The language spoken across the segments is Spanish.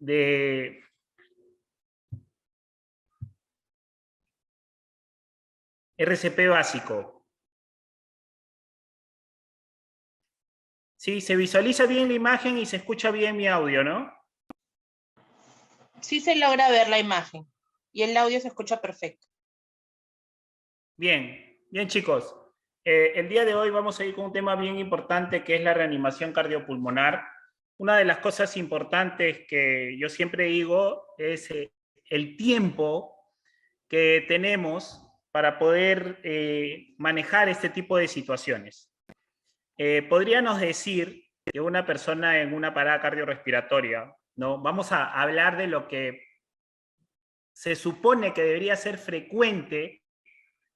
de RCP básico. Sí, se visualiza bien la imagen y se escucha bien mi audio, ¿no? Sí se logra ver la imagen y el audio se escucha perfecto. Bien, bien chicos. El día de hoy vamos a ir con un tema bien importante que es la reanimación cardiopulmonar. Una de las cosas importantes que yo siempre digo es el tiempo que tenemos para poder manejar este tipo de situaciones. Podríamos decir que una persona en una parada cardiorrespiratoria, ¿no? Vamos a hablar de lo que se supone que debería ser frecuente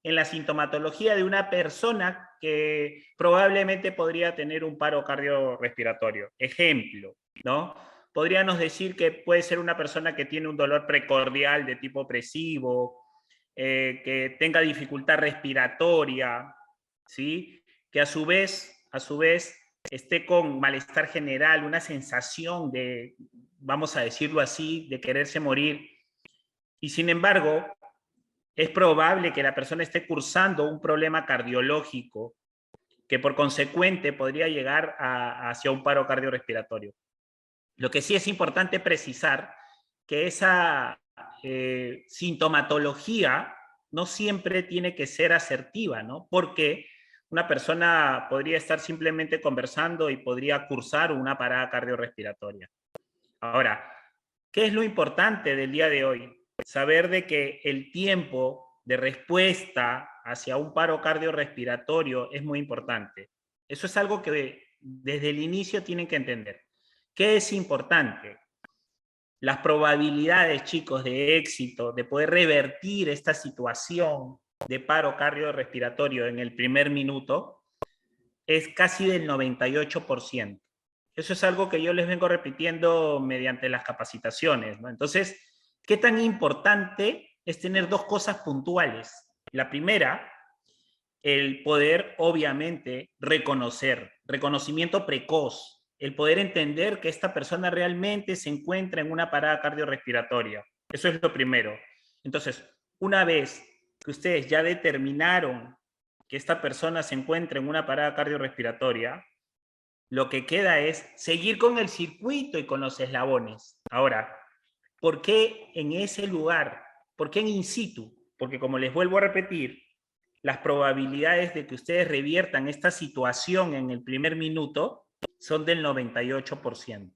en la sintomatología de una persona que probablemente podría tener un paro cardiorrespiratorio. Ejemplo, ¿no? Podríamos decir que puede ser una persona que tiene un dolor precordial de tipo opresivo, que tenga dificultad respiratoria, ¿sí? Que a su vez esté con malestar general, una sensación de, vamos a decirlo así, de quererse morir. Y sin embargo, es probable que la persona esté cursando un problema cardiológico que por consecuente podría llegar hacia un paro cardiorrespiratorio. Lo que sí es importante precisar que esa sintomatología no siempre tiene que ser asertiva, ¿no? Porque una persona podría estar simplemente conversando y podría cursar una parada cardiorrespiratoria. Ahora, ¿qué es lo importante del día de hoy? Saber de que el tiempo de respuesta hacia un paro cardiorrespiratorio es muy importante. Eso es algo que desde el inicio tienen que entender. ¿Qué es importante? Las probabilidades, chicos, de éxito, de poder revertir esta situación de paro cardiorrespiratorio en el primer minuto, es casi del 98%. Eso es algo que yo les vengo repitiendo mediante las capacitaciones, ¿no? Entonces, ¿qué tan importante es tener dos cosas puntuales? La primera, el poder, obviamente, reconocer, reconocimiento precoz, el poder entender que esta persona realmente se encuentra en una parada cardiorrespiratoria. Eso es lo primero. Entonces, una vez que ustedes ya determinaron que esta persona se encuentra en una parada cardiorrespiratoria, lo que queda es seguir con el circuito y con los eslabones. Ahora, ¿por qué en ese lugar? ¿Por qué en in situ? Porque como les vuelvo a repetir, las probabilidades de que ustedes reviertan esta situación en el primer minuto son del 98%.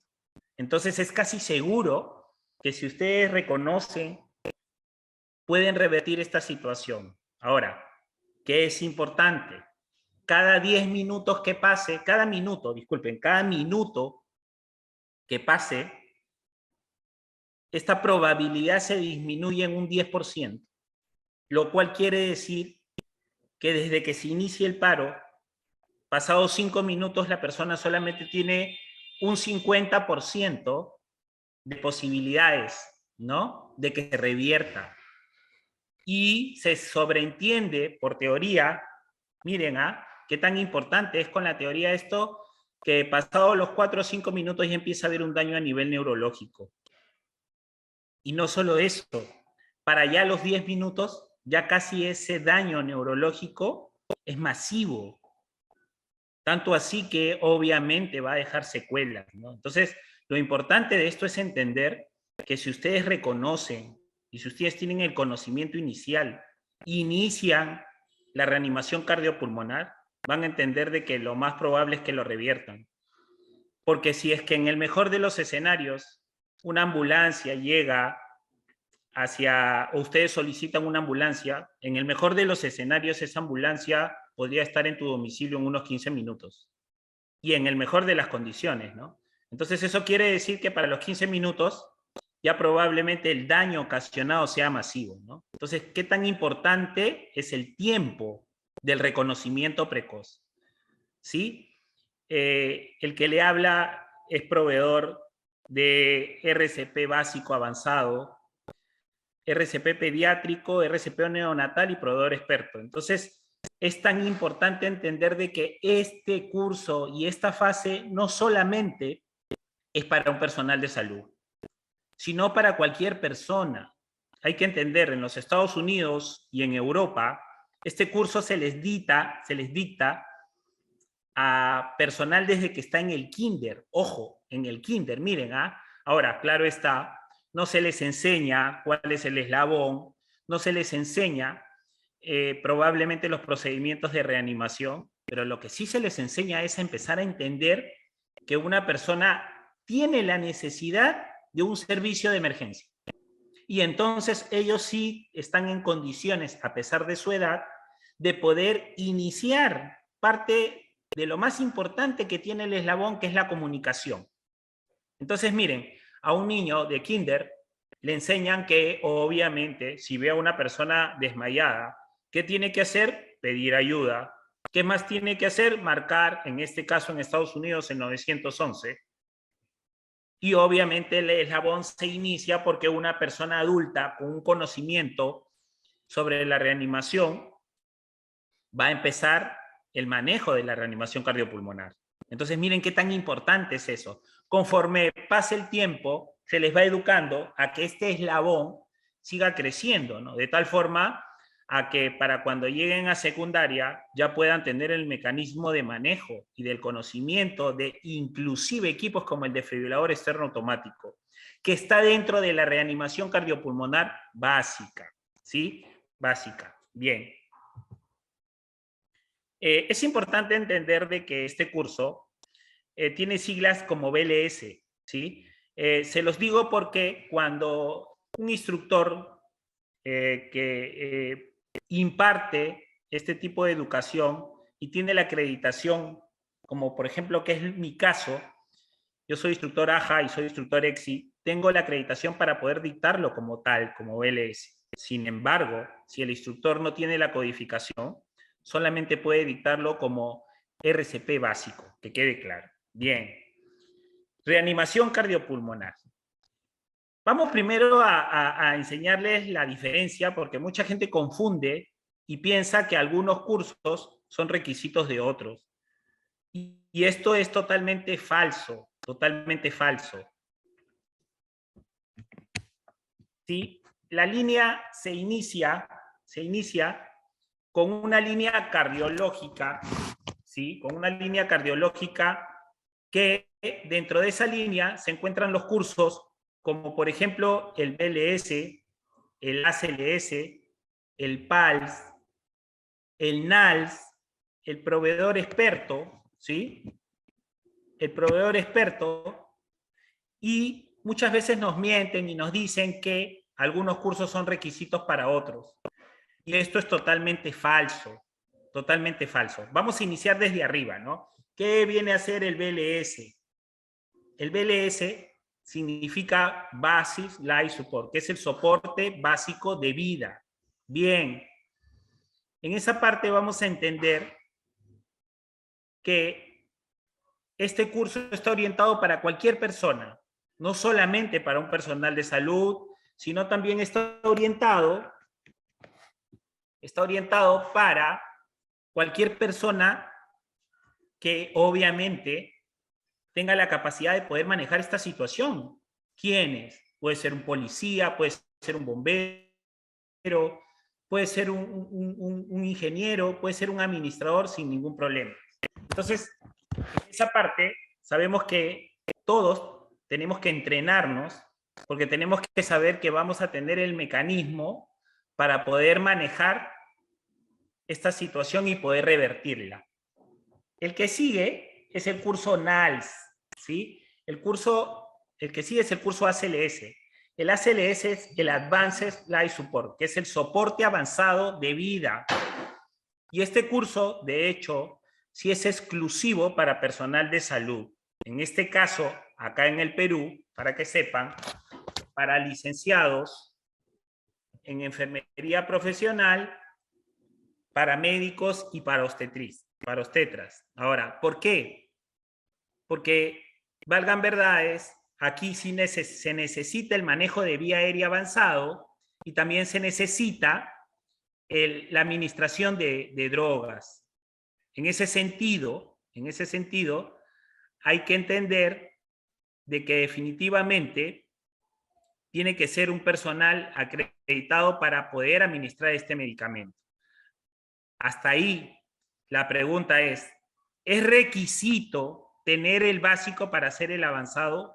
Entonces es casi seguro que si ustedes reconocen, pueden revertir esta situación. Ahora, ¿qué es importante? Cada 10 minutos que pase, cada minuto que pase, esta probabilidad se disminuye en un 10%, lo cual quiere decir que desde que se inicie el paro, pasados 5 minutos, la persona solamente tiene un 50% de posibilidades, ¿no? De que se revierta. Y se sobreentiende por teoría, miren, qué tan importante es con la teoría esto, que pasados los 4 o 5 minutos ya empieza a haber un daño a nivel neurológico. Y no solo eso, para ya los 10 minutos, ya casi ese daño neurológico es masivo. Tanto así que obviamente va a dejar secuelas, ¿no? Entonces, lo importante de esto es entender que si ustedes reconocen y si ustedes tienen el conocimiento inicial, inician la reanimación cardiopulmonar, van a entender de que lo más probable es que lo reviertan. Porque si es que en el mejor de los escenarios una ambulancia llega o ustedes solicitan una ambulancia, en el mejor de los escenarios esa ambulancia podría estar en tu domicilio en unos 15 minutos. Y en el mejor de las condiciones, ¿no? Entonces eso quiere decir que para los 15 minutos ya probablemente el daño ocasionado sea masivo, ¿no? Entonces, ¿qué tan importante es el tiempo del reconocimiento precoz? ¿Sí? El que le habla es proveedor de RCP básico avanzado, RCP pediátrico, RCP neonatal y proveedor experto. Entonces, es tan importante entender de que este curso y esta fase no solamente es para un personal de salud, sino para cualquier persona. Hay que entender, en los Estados Unidos y en Europa, este curso se les dicta a personal desde que está en el kinder. Ojo, en el kinder, miren, ¿ah? Ahora, claro está, no se les enseña cuál es el eslabón, no se les enseña probablemente los procedimientos de reanimación, pero lo que sí se les enseña es a empezar a entender que una persona tiene la necesidad de un servicio de emergencia. Y entonces ellos sí están en condiciones, a pesar de su edad, de poder iniciar parte de lo más importante que tiene el eslabón, que es la comunicación. Entonces, miren, a un niño de kinder le enseñan que, obviamente, si ve a una persona desmayada, ¿qué tiene que hacer? Pedir ayuda. ¿Qué más tiene que hacer? Marcar, en este caso en Estados Unidos, el 911. Y obviamente el eslabón se inicia porque una persona adulta con un conocimiento sobre la reanimación va a empezar el manejo de la reanimación cardiopulmonar. Entonces, miren qué tan importante es eso. Conforme pase el tiempo, se les va educando a que este eslabón siga creciendo, ¿no? De tal forma a que para cuando lleguen a secundaria ya puedan tener el mecanismo de manejo y del conocimiento de inclusive equipos como el desfibrilador externo automático, que está dentro de la reanimación cardiopulmonar básica, ¿sí? Básica. Bien. Es importante entender de que este curso tiene siglas como BLS, ¿sí? Se los digo porque cuando un instructor que imparte este tipo de educación y tiene la acreditación, como por ejemplo que es mi caso, yo soy instructor AJA y soy instructor EXI, tengo la acreditación para poder dictarlo como tal, como BLS. Sin embargo, si el instructor no tiene la codificación, solamente puede dictarlo como RCP básico, que quede claro. Bien. Reanimación cardiopulmonar. Vamos primero a enseñarles la diferencia, porque mucha gente confunde y piensa que algunos cursos son requisitos de otros. Y esto es totalmente falso, totalmente falso. ¿Sí? La línea se inicia con una línea cardiológica, ¿sí? Con una línea cardiológica que dentro de esa línea se encuentran los cursos como por ejemplo el BLS, el ACLS, el PALS, el NALS, el proveedor experto, ¿sí? El proveedor experto, y muchas veces nos mienten y nos dicen que algunos cursos son requisitos para otros. Y esto es totalmente falso, totalmente falso. Vamos a iniciar desde arriba, ¿no? ¿Qué viene a ser el BLS? El BLS significa Basic Life Support, que es el soporte básico de vida. Bien, en esa parte vamos a entender que este curso está orientado para cualquier persona, no solamente para un personal de salud, sino también está orientado para cualquier persona que obviamente tenga la capacidad de poder manejar esta situación. ¿Quiénes? Puede ser un policía, puede ser un bombero, puede ser un ingeniero, puede ser un administrador sin ningún problema. Entonces, en esa parte, sabemos que todos tenemos que entrenarnos porque tenemos que saber que vamos a tener el mecanismo para poder manejar esta situación y poder revertirla. El que sigue es el curso NALS, ¿sí? El que sigue es el curso ACLS. El ACLS es el Advanced Life Support, que es el soporte avanzado de vida. Y este curso, de hecho, sí es exclusivo para personal de salud. En este caso, acá en el Perú, para que sepan, para licenciados en enfermería profesional, para médicos y para obstetras. Ahora, ¿por qué? Porque, valgan verdades, aquí sí se necesita el manejo de vía aérea avanzado y también se necesita la administración de drogas. En ese sentido, hay que entender de que definitivamente tiene que ser un personal acreditado para poder administrar este medicamento. Hasta ahí la pregunta ¿es requisito tener el básico para hacer el avanzado?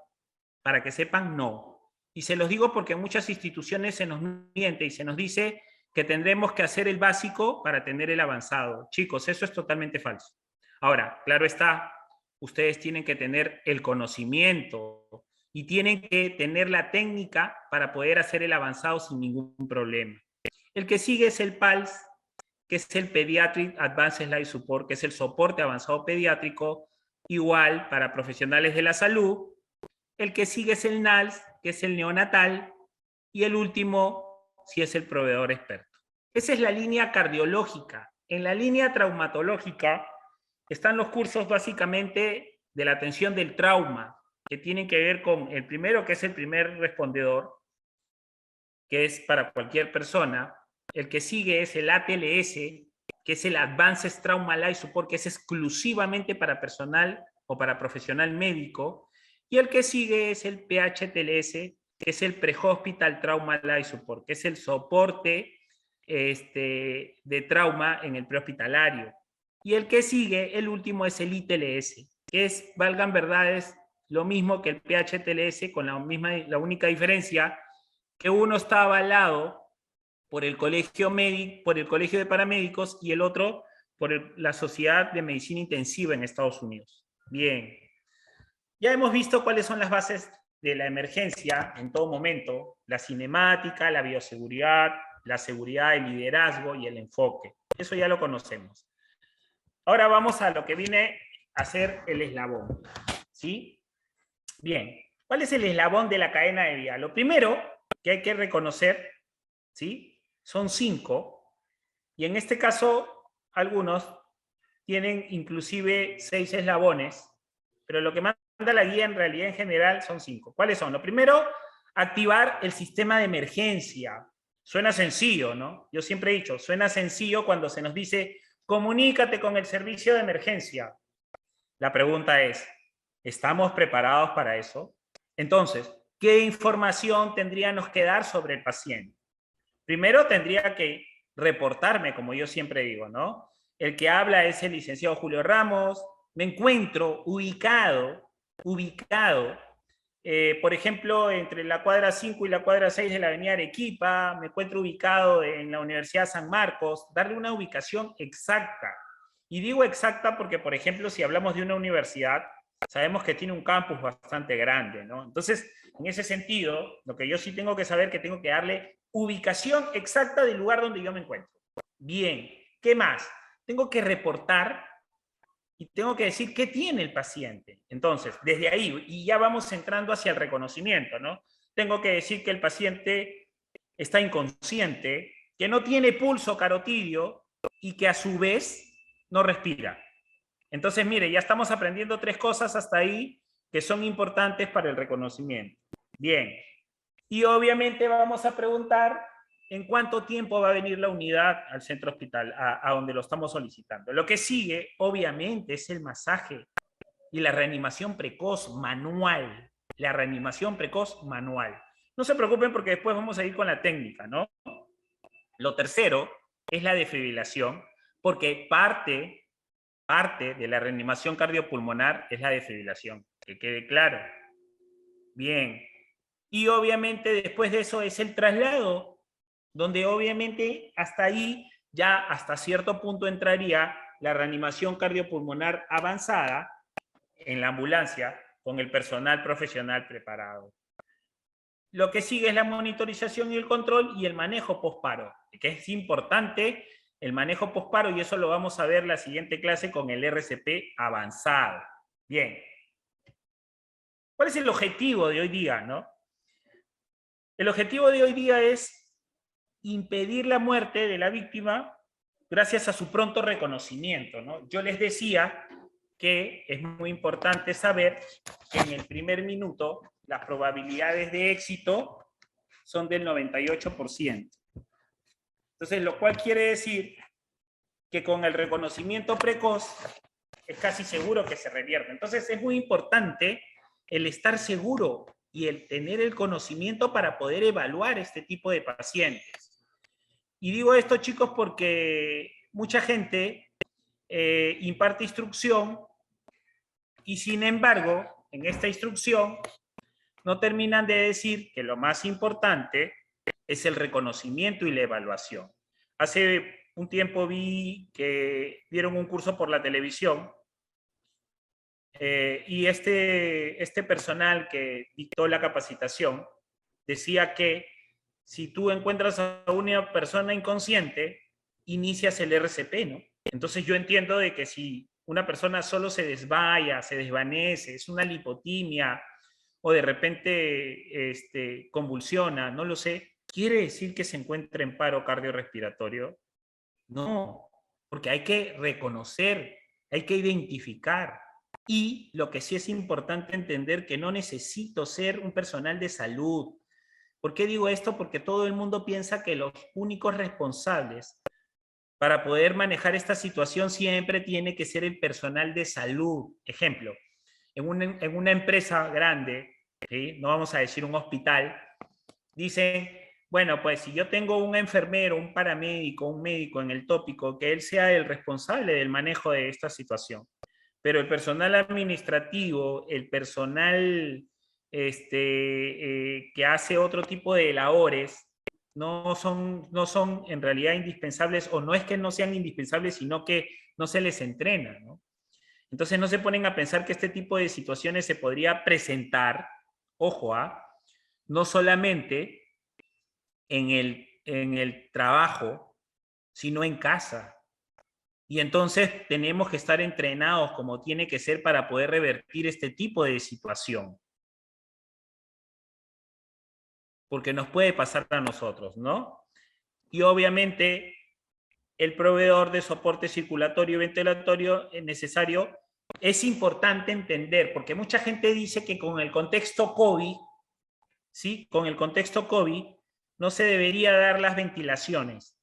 Para que sepan, no. Y se los digo porque en muchas instituciones se nos miente y se nos dice que tendremos que hacer el básico para tener el avanzado. Chicos, eso es totalmente falso. Ahora, claro está, ustedes tienen que tener el conocimiento y tienen que tener la técnica para poder hacer el avanzado sin ningún problema. El que sigue es el PALS, que es el Pediatric Advanced Life Support, que es el soporte avanzado pediátrico, igual para profesionales de la salud. El que sigue es el NALS, que es el neonatal, y el último, si es el proveedor experto. Esa es la línea cardiológica. En la línea traumatológica están los cursos básicamente de la atención del trauma, que tienen que ver con el primero, que es el primer respondedor, que es para cualquier persona. El que sigue es el ATLS, que es el Advanced Trauma Life Support, que es exclusivamente para personal o para profesional médico. Y el que sigue es el PHTLS, que es el Pre-Hospital Trauma Life Support, que es el soporte de trauma en el prehospitalario. Y el que sigue, el último, es el ITLS, que es, valgan verdades, lo mismo que el PHTLS, con la única diferencia que uno está avalado por el colegio de paramédicos y el otro por la Sociedad de Medicina Intensiva en Estados Unidos. Bien. Ya hemos visto cuáles son las bases de la emergencia en todo momento: la cinemática, la bioseguridad, la seguridad, el liderazgo y el enfoque. Eso ya lo conocemos. Ahora vamos a lo que viene a ser el eslabón, ¿sí? Bien, ¿cuál es el eslabón de la cadena de vida? Lo primero que hay que reconocer, ¿sí? Son 5, y en este caso algunos tienen inclusive 6 eslabones, pero lo que manda la guía en realidad en general son 5. ¿Cuáles son? Lo primero, activar el sistema de emergencia. Suena sencillo, ¿no? Yo siempre he dicho, suena sencillo cuando se nos dice, comunícate con el servicio de emergencia. La pregunta es, ¿estamos preparados para eso? Entonces, ¿qué información tendríamos que dar sobre el paciente? Primero tendría que reportarme, como yo siempre digo, ¿no? El que habla es el licenciado Julio Ramos. Me encuentro ubicado, por ejemplo, entre la cuadra 5 y la cuadra 6 de la avenida Arequipa. Me encuentro ubicado en la Universidad San Marcos. Darle una ubicación exacta. Y digo exacta porque, por ejemplo, si hablamos de una universidad, sabemos que tiene un campus bastante grande, ¿no? Entonces, en ese sentido, lo que yo sí tengo que saber, que tengo que darle ubicación exacta del lugar donde yo me encuentro. Bien, ¿qué más? Tengo que reportar y tengo que decir qué tiene el paciente. Entonces, desde ahí, y ya vamos entrando hacia el reconocimiento, ¿no? Tengo que decir que el paciente está inconsciente, que no tiene pulso carotidio y que a su vez no respira. Entonces, mire, ya estamos aprendiendo 3 cosas hasta ahí que son importantes para el reconocimiento. Bien. Y obviamente vamos a preguntar en cuánto tiempo va a venir la unidad al centro hospital, a donde lo estamos solicitando. Lo que sigue, obviamente, es el masaje y la reanimación precoz manual. La reanimación precoz manual. No se preocupen porque después vamos a ir con la técnica, ¿no? Lo tercero es la defibrilación, porque parte de la reanimación cardiopulmonar es la defibrilación, que quede claro. Bien. Y obviamente después de eso es el traslado, donde obviamente hasta ahí ya hasta cierto punto entraría la reanimación cardiopulmonar avanzada en la ambulancia con el personal profesional preparado. Lo que sigue es la monitorización y el control y el manejo posparo, que es importante el manejo posparo, y eso lo vamos a ver en la siguiente clase con el RCP avanzado. Bien. ¿Cuál es el objetivo de hoy día, no? El objetivo de hoy día es impedir la muerte de la víctima gracias a su pronto reconocimiento, ¿no? Yo les decía que es muy importante saber que en el primer minuto las probabilidades de éxito son del 98%. Entonces, lo cual quiere decir que con el reconocimiento precoz es casi seguro que se revierte. Entonces, es muy importante el estar seguro y el tener el conocimiento para poder evaluar este tipo de pacientes. Y digo esto, chicos, porque mucha gente imparte instrucción y sin embargo, en esta instrucción no terminan de decir que lo más importante es el reconocimiento y la evaluación. Hace un tiempo vi que dieron un curso por la televisión y este personal que dictó la capacitación decía que si tú encuentras a una persona inconsciente, inicias el RCP, ¿no? Entonces yo entiendo de que si una persona solo se desmaya, se desvanece, es una lipotimia, o de repente convulsiona, no lo sé, ¿quiere decir que se encuentra en paro cardiorrespiratorio? No, porque hay que reconocer, hay que identificar. Y lo que sí es importante entender que no necesito ser un personal de salud. ¿Por qué digo esto? Porque todo el mundo piensa que los únicos responsables para poder manejar esta situación siempre tiene que ser el personal de salud. Ejemplo, en una empresa grande, ¿sí? No vamos a decir un hospital, dicen, bueno, pues si yo tengo un enfermero, un paramédico, un médico en el tópico, que él sea el responsable del manejo de esta situación. Pero el personal administrativo, el personal que hace otro tipo de labores, no son en realidad indispensables, o no es que no sean indispensables, sino que no se les entrena, ¿no? Entonces no se ponen a pensar que este tipo de situaciones se podría presentar, ojo, no solamente en el trabajo, sino en casa. Y entonces tenemos que estar entrenados como tiene que ser para poder revertir este tipo de situación. Porque nos puede pasar a nosotros, ¿no? Y obviamente el proveedor de soporte circulatorio y ventilatorio es necesario. Es importante entender, porque mucha gente dice que con el contexto COVID, ¿sí? Con el contexto COVID, no se debería dar las ventilaciones.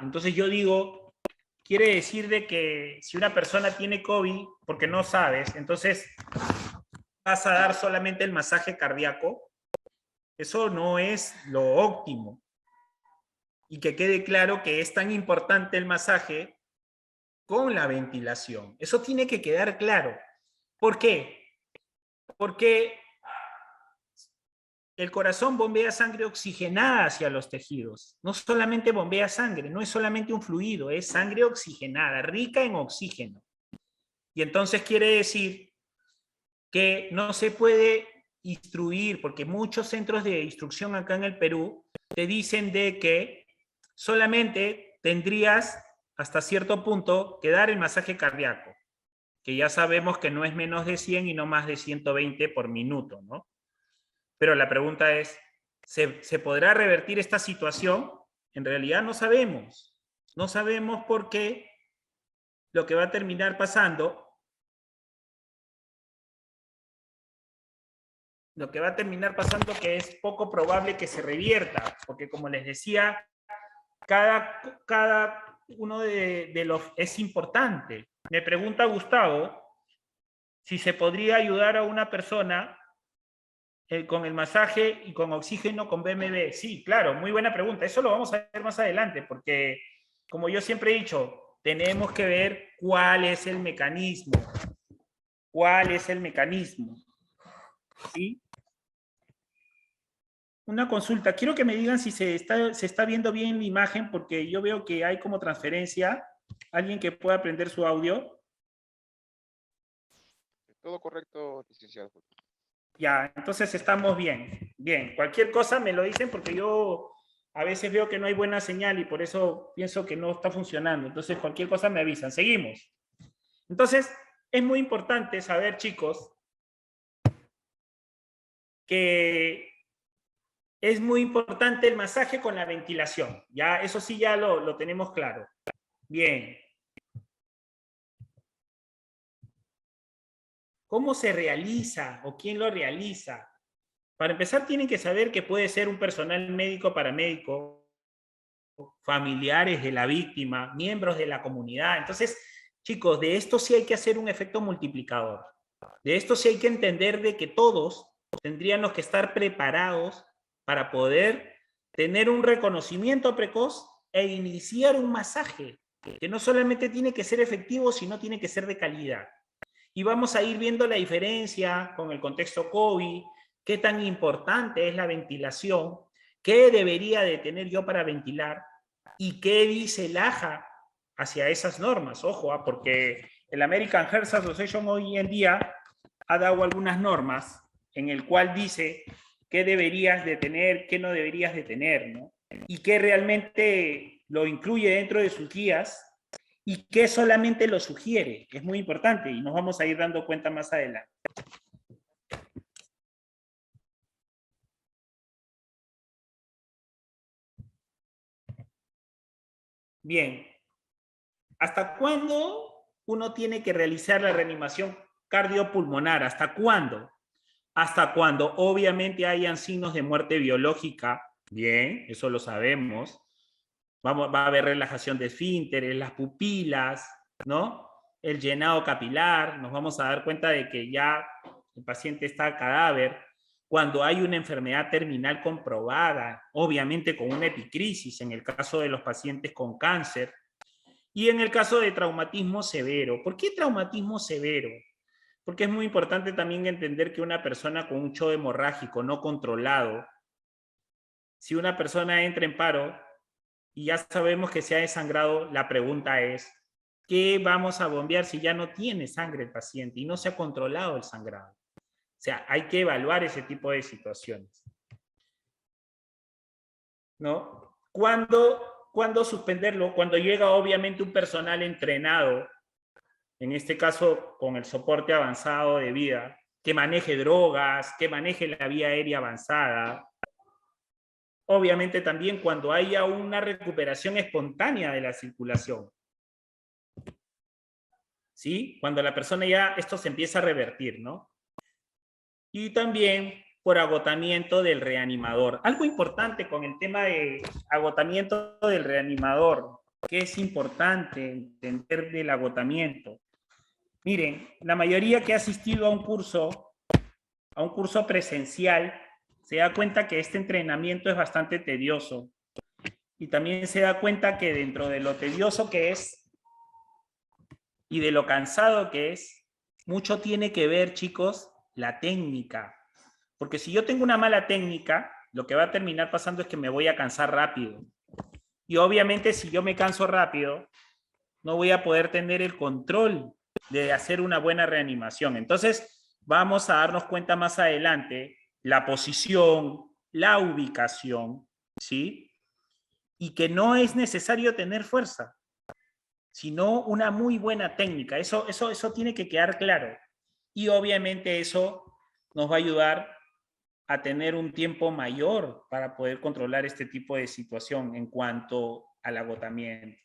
Entonces yo digo, quiere decir de que si una persona tiene COVID, porque no sabes, entonces vas a dar solamente el masaje cardíaco. Eso no es lo óptimo. Y que quede claro que es tan importante el masaje con la ventilación. Eso tiene que quedar claro. ¿Por qué? Porque el corazón bombea sangre oxigenada hacia los tejidos. No solamente bombea sangre, no es solamente un fluido, es sangre oxigenada, rica en oxígeno. Y entonces quiere decir que no se puede instruir, porque muchos centros de instrucción acá en el Perú te dicen de que solamente tendrías hasta cierto punto que dar el masaje cardíaco, que ya sabemos que no es menos de 100 y no más de 120 por minuto, ¿no? Pero la pregunta es, ¿se podrá revertir esta situación? En realidad no sabemos. No sabemos por qué lo que va a terminar pasando, que es poco probable que se revierta, porque como les decía, cada uno de los es importante. Me pregunta Gustavo si se podría ayudar a una persona con el masaje y con oxígeno con BMB. Sí, claro, muy buena pregunta. Eso lo vamos a ver más adelante, porque como yo siempre he dicho, tenemos que ver cuál es el mecanismo. ¿Cuál es el mecanismo? ¿Sí? Una consulta. Quiero que me digan si se está viendo bien la imagen, porque yo veo que hay como transferencia. ¿Alguien que pueda prender su audio? Todo correcto, licenciado. Ya, entonces estamos bien. Bien, cualquier cosa me lo dicen porque yo a veces veo que no hay buena señal y por eso pienso que no está funcionando. Entonces cualquier cosa me avisan. Seguimos. Entonces, es muy importante saber, chicos, que es muy importante el masaje con la ventilación. Ya, eso sí ya lo tenemos claro. Bien. ¿Cómo se realiza o quién lo realiza? Para empezar, tienen que saber que puede ser un personal médico, paramédico, familiares de la víctima, miembros de la comunidad. Entonces, chicos, de esto sí hay que hacer un efecto multiplicador. De esto sí hay que entender de que todos tendríamos que estar preparados para poder tener un reconocimiento precoz e iniciar un masaje, que no solamente tiene que ser efectivo, sino tiene que ser de calidad. Y vamos a ir viendo la diferencia con el contexto COVID, qué tan importante es la ventilación, qué debería de tener yo para ventilar y qué dice el AJA hacia esas normas. Ojo, porque el American Heart Association hoy en día ha dado algunas normas en el cual dice qué deberías de tener, qué no deberías de tener, ¿no? Y qué realmente lo incluye dentro de sus guías y qué solamente lo sugiere. Es muy importante y nos vamos a ir dando cuenta más adelante. Bien. ¿Hasta cuándo uno tiene que realizar la reanimación cardiopulmonar? ¿Hasta cuándo? Hasta cuando obviamente hayan signos de muerte biológica. Bien, eso lo sabemos. Va a haber relajación de esfínteres, las pupilas, ¿no? El llenado capilar. Nos vamos a dar cuenta de que ya el paciente está cadáver. Cuando hay una enfermedad terminal comprobada, obviamente con una epicrisis, en el caso de los pacientes con cáncer. Y en el caso de traumatismo severo. ¿Por qué traumatismo severo? Porque es muy importante también entender que una persona con un shock hemorrágico no controlado, si una persona entra en paro y ya sabemos que se ha desangrado, la pregunta es, ¿qué vamos a bombear si ya no tiene sangre el paciente y no se ha controlado el sangrado? O sea, hay que evaluar ese tipo de situaciones, ¿no? ¿Cuándo suspenderlo? Cuando llega obviamente un personal entrenado, en este caso con el soporte avanzado de vida, que maneje drogas, que maneje la vía aérea avanzada. Obviamente también cuando haya una recuperación espontánea de la circulación. ¿Sí? Cuando la persona ya, esto se empieza a revertir, ¿no? Y también por agotamiento del reanimador. Algo importante con el tema de agotamiento del reanimador, que es importante entender del agotamiento. Miren, la mayoría que ha asistido a un curso presencial, se da cuenta que este entrenamiento es bastante tedioso. Y también se da cuenta que dentro de lo tedioso que es y de lo cansado que es, mucho tiene que ver, chicos, la técnica. Porque si yo tengo una mala técnica, lo que va a terminar pasando es que me voy a cansar rápido. Y obviamente si yo me canso rápido, no voy a poder tener el control de hacer una buena reanimación. Entonces, vamos a darnos cuenta más adelante la posición, la ubicación, ¿sí? Y que no es necesario tener fuerza, sino una muy buena técnica. Eso tiene que quedar claro. Y obviamente eso nos va a ayudar a tener un tiempo mayor para poder controlar este tipo de situación en cuanto al agotamiento,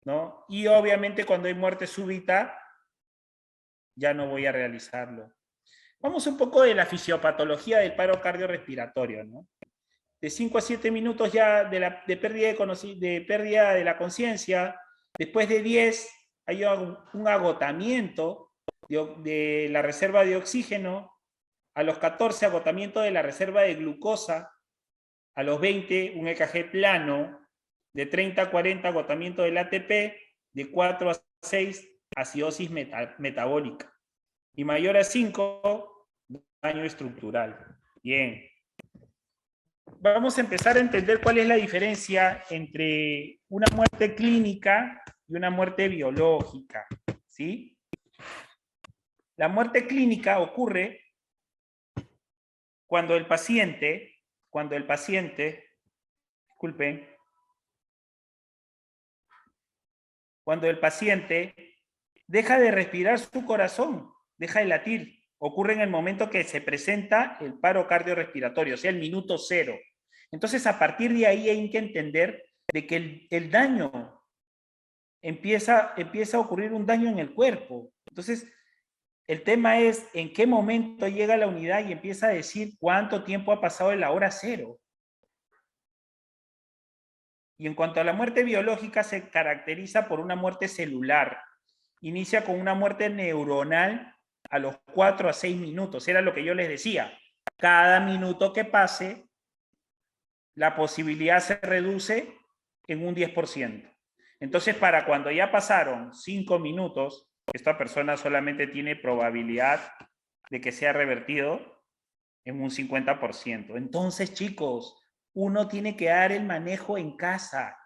¿no? Y obviamente cuando hay muerte súbita, ya no voy a realizarlo. Vamos un poco de la fisiopatología del paro cardiorrespiratorio, ¿no? De 5 a 7 minutos ya de pérdida de la conciencia, después de 10 hay un agotamiento de la reserva de oxígeno, a los 14 agotamiento de la reserva de glucosa, a los 20 un EKG plano, de 30 a 40 agotamiento del ATP, de 4 a 6 acidosis metabólica, y mayor a 5 daño estructural. Bien. Vamos a empezar a entender cuál es la diferencia entre una muerte clínica y una muerte biológica, ¿sí? La muerte clínica ocurre cuando el paciente, disculpen, cuando el paciente deja de respirar su corazón, deja de latir. Ocurre en el momento que se presenta el paro cardiorrespiratorio, o sea, el minuto 0. Entonces, a partir de ahí hay que entender de que el daño empieza a ocurrir un daño en el cuerpo. Entonces, el tema es en qué momento llega la unidad y empieza a decir cuánto tiempo ha pasado de la hora 0. Y en cuanto a la muerte biológica, se caracteriza por una muerte celular. Inicia con una muerte neuronal a los 4 a 6 minutos. Era lo que yo les decía. Cada minuto que pase, la posibilidad se reduce en un 10%. Entonces, para cuando ya pasaron 5 minutos, esta persona solamente tiene probabilidad de que sea revertido en un 50%. Entonces, chicos, uno tiene que dar el manejo en casa.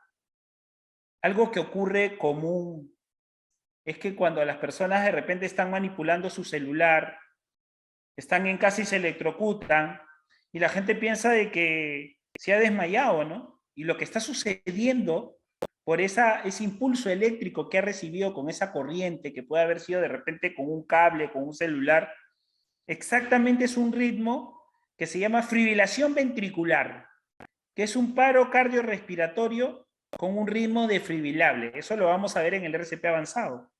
Algo que ocurre común es que cuando las personas de repente están manipulando su celular, están en casa y se electrocutan, y la gente piensa de que se ha desmayado, ¿no? Y lo que está sucediendo por ese impulso eléctrico que ha recibido con esa corriente, que puede haber sido de repente con un cable, con un celular, exactamente es un ritmo que se llama fibrilación ventricular, que es un paro cardiorrespiratorio con un ritmo desfibrilable. Eso lo vamos a ver en el RCP avanzado.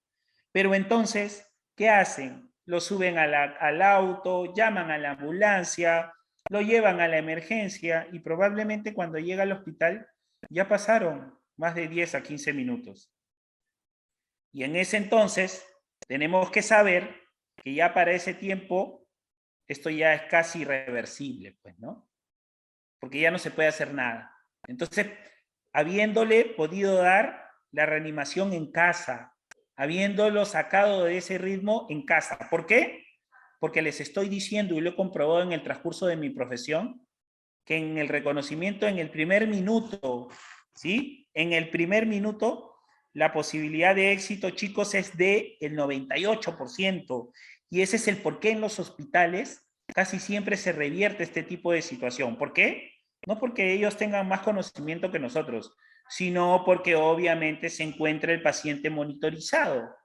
Pero entonces, ¿qué hacen? Lo suben al auto, llaman a la ambulancia, lo llevan a la emergencia y probablemente cuando llega al hospital ya pasaron más de 10 a 15 minutos. Y en ese entonces tenemos que saber que ya para ese tiempo esto ya es casi irreversible, pues, ¿no? Porque ya no se puede hacer nada. Entonces, habiéndole podido dar la reanimación en casa, habiéndolo sacado de ese ritmo en casa. ¿Por qué? Porque les estoy diciendo, y lo he comprobado en el transcurso de mi profesión, que en el reconocimiento en el primer minuto, ¿sí? En el primer minuto, la posibilidad de éxito, chicos, es del 98%. Y ese es el por qué en los hospitales casi siempre se revierte este tipo de situación. ¿Por qué? No porque ellos tengan más conocimiento que nosotros, sino porque obviamente se encuentra el paciente monitorizado.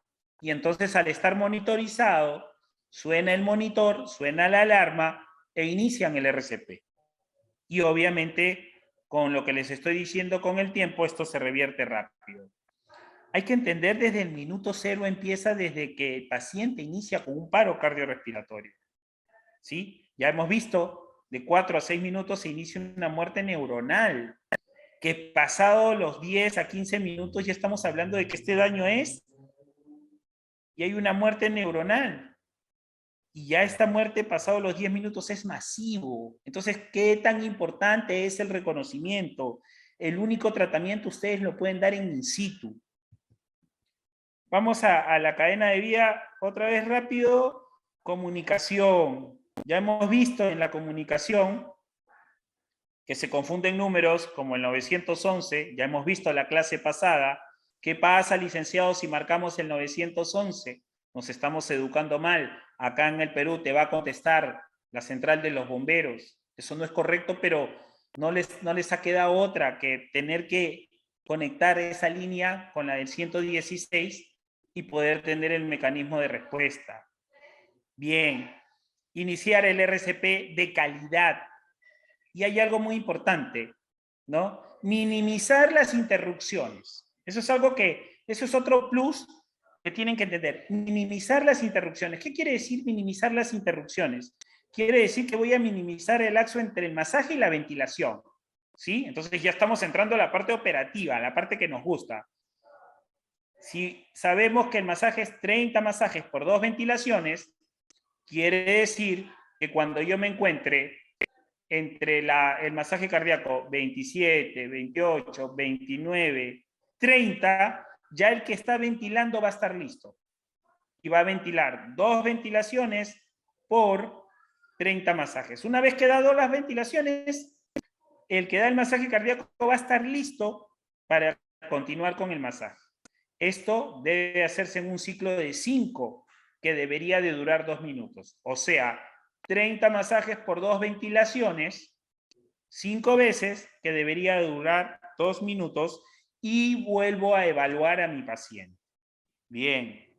Y entonces al estar monitorizado, suena el monitor, suena la alarma e inician el RCP. Y obviamente, con lo que les estoy diciendo con el tiempo, esto se revierte rápido. Hay que entender desde el minuto cero empieza desde que el paciente inicia con un paro cardiorrespiratorio. ¿Sí? Ya hemos visto, de 4 a 6 minutos se inicia una muerte neuronal, que pasado los 10 a 15 minutos ya estamos hablando de que este daño es, y hay una muerte neuronal. Y ya esta muerte pasado los 10 minutos es masivo. Entonces, ¿qué tan importante es el reconocimiento? El único tratamiento ustedes lo pueden dar en in situ. Vamos a la cadena de vida otra vez rápido. Comunicación. Ya hemos visto en la comunicación que se confunden números como el 911. Ya hemos visto la clase pasada. ¿Qué pasa, licenciados, si marcamos el 911? Nos estamos educando mal. Acá en el Perú te va a contestar la central de los bomberos. Eso no es correcto, pero no les ha quedado otra que tener que conectar esa línea con la del 116 y poder tener el mecanismo de respuesta. Bien, iniciar el RCP de calidad. Y hay algo muy importante, ¿no? Minimizar las interrupciones. Eso es otro plus que tienen que entender. Minimizar las interrupciones. ¿Qué quiere decir minimizar las interrupciones? Quiere decir que voy a minimizar el lapso entre el masaje y la ventilación, ¿sí? Entonces ya estamos entrando a la parte operativa, a la parte que nos gusta. Si sabemos que el masaje es 30 masajes por 2 ventilaciones, quiere decir que cuando yo me encuentre entre el masaje cardíaco 27, 28, 29, 30, ya el que está ventilando va a estar listo. Y va a ventilar 2 ventilaciones por 30 masajes. Una vez que he dado las ventilaciones, el que da el masaje cardíaco va a estar listo para continuar con el masaje. Esto debe hacerse en un ciclo de 5, que debería de durar 2 minutos. O sea, 30 masajes por 2 ventilaciones, 5 veces, que debería de durar 2 minutos, y vuelvo a evaluar a mi paciente. Bien.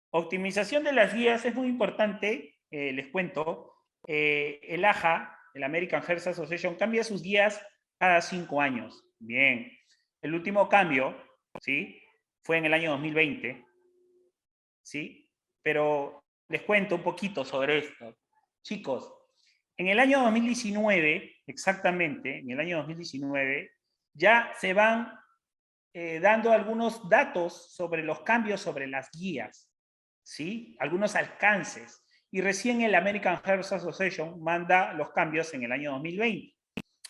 Optimización de las guías es muy importante, les cuento. El AHA, el American Heart Association, cambia sus guías cada 5 años. Bien. El último cambio, ¿sí?, fue en el año 2020, ¿sí? Pero les cuento un poquito sobre esto. Chicos, en el año 2019, exactamente, en el año 2019, ya se van dando algunos datos sobre los cambios sobre las guías, ¿sí? Algunos alcances. Y recién el American Heart Association manda los cambios en el año 2020.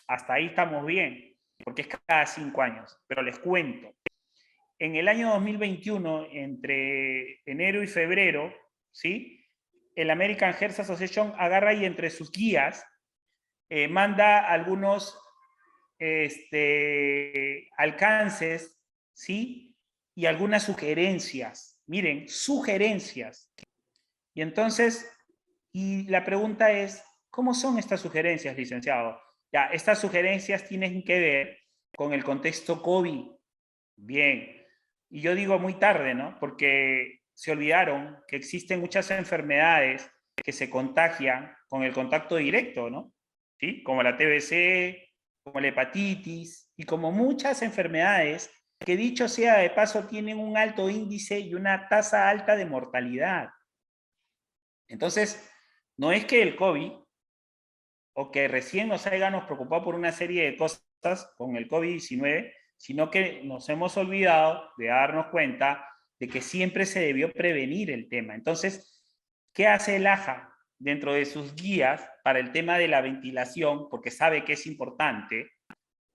Hasta ahí estamos bien, porque es cada 5 años. Pero les cuento, en el año 2021, entre enero y febrero, ¿sí? El American Heart Association agarra y entre sus guías manda algunos alcances, ¿sí? Y algunas sugerencias. Miren, sugerencias. Y entonces, y la pregunta es, ¿cómo son estas sugerencias, licenciado? Ya, estas sugerencias tienen que ver con el contexto COVID. Bien. Y yo digo muy tarde, ¿no? Porque se olvidaron que existen muchas enfermedades que se contagian con el contacto directo, ¿no? ¿Sí? Como la TBC, como la hepatitis y como muchas enfermedades que, dicho sea de paso, tienen un alto índice y una tasa alta de mortalidad. Entonces, no es que el COVID o que recién nos hayamos preocupado por una serie de cosas con el COVID-19, sino que nos hemos olvidado de darnos cuenta de que siempre se debió prevenir el tema. Entonces, ¿qué hace el AJA dentro de sus guías para el tema de la ventilación? Porque sabe que es importante.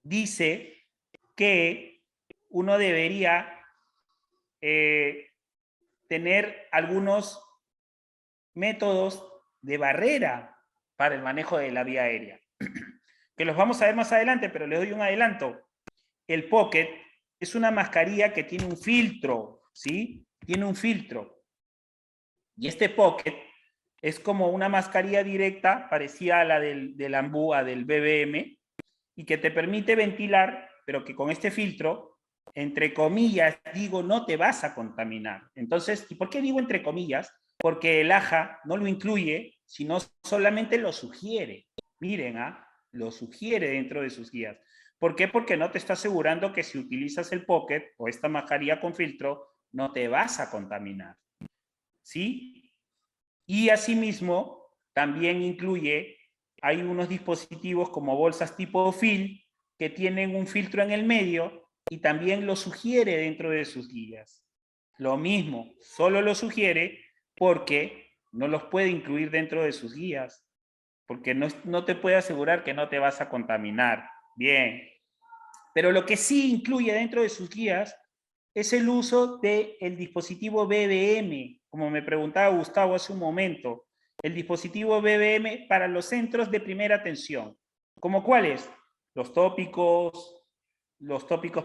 Dice que uno debería tener algunos métodos de barrera para el manejo de la vía aérea, que los vamos a ver más adelante, pero les doy un adelanto. El Pocket es una mascarilla que tiene un filtro, ¿sí? Tiene un filtro. Y este Pocket es como una mascarilla directa, parecida a la del Ambúa, del BBM, y que te permite ventilar, pero que con este filtro, entre comillas, digo, no te vas a contaminar. Entonces, ¿y por qué digo entre comillas? Porque el AJA no lo incluye, sino solamente lo sugiere. Miren, lo sugiere dentro de sus guías. ¿Por qué? Porque no te está asegurando que si utilizas el Pocket o esta mascarilla con filtro, no te vas a contaminar. ¿Sí? Y asimismo, también incluye, hay unos dispositivos como bolsas tipo FIL que tienen un filtro en el medio y también lo sugiere dentro de sus guías. Lo mismo, solo lo sugiere porque no los puede incluir dentro de sus guías, porque no te puede asegurar que no te vas a contaminar. Bien. Pero lo que sí incluye dentro de sus guías es el uso del dispositivo BBM, como me preguntaba Gustavo hace un momento, el dispositivo BBM para los centros de primera atención. ¿Cómo cuáles? Los tópicos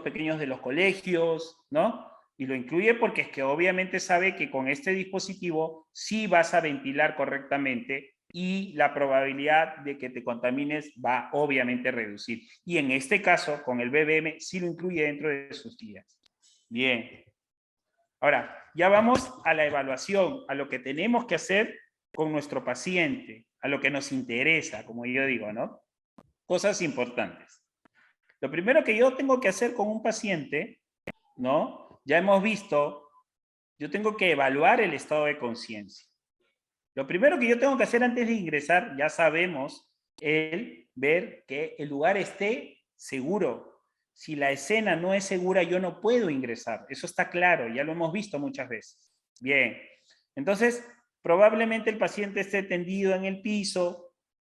pequeños de los colegios, ¿no? Y lo incluye porque es que obviamente sabe que con este dispositivo sí vas a ventilar correctamente y la probabilidad de que te contamines va obviamente a reducir. Y en este caso, con el BBM, sí lo incluye dentro de sus guías. Bien. Ahora, ya vamos a la evaluación, a lo que tenemos que hacer con nuestro paciente, a lo que nos interesa, como yo digo, ¿no? Cosas importantes. Lo primero que yo tengo que hacer con un paciente, ¿no? Ya hemos visto, yo tengo que evaluar el estado de conciencia. Lo primero que yo tengo que hacer antes de ingresar, ya sabemos, el ver que el lugar esté seguro. Si la escena no es segura, yo no puedo ingresar. Eso está claro, ya lo hemos visto muchas veces. Bien, entonces probablemente el paciente esté tendido en el piso,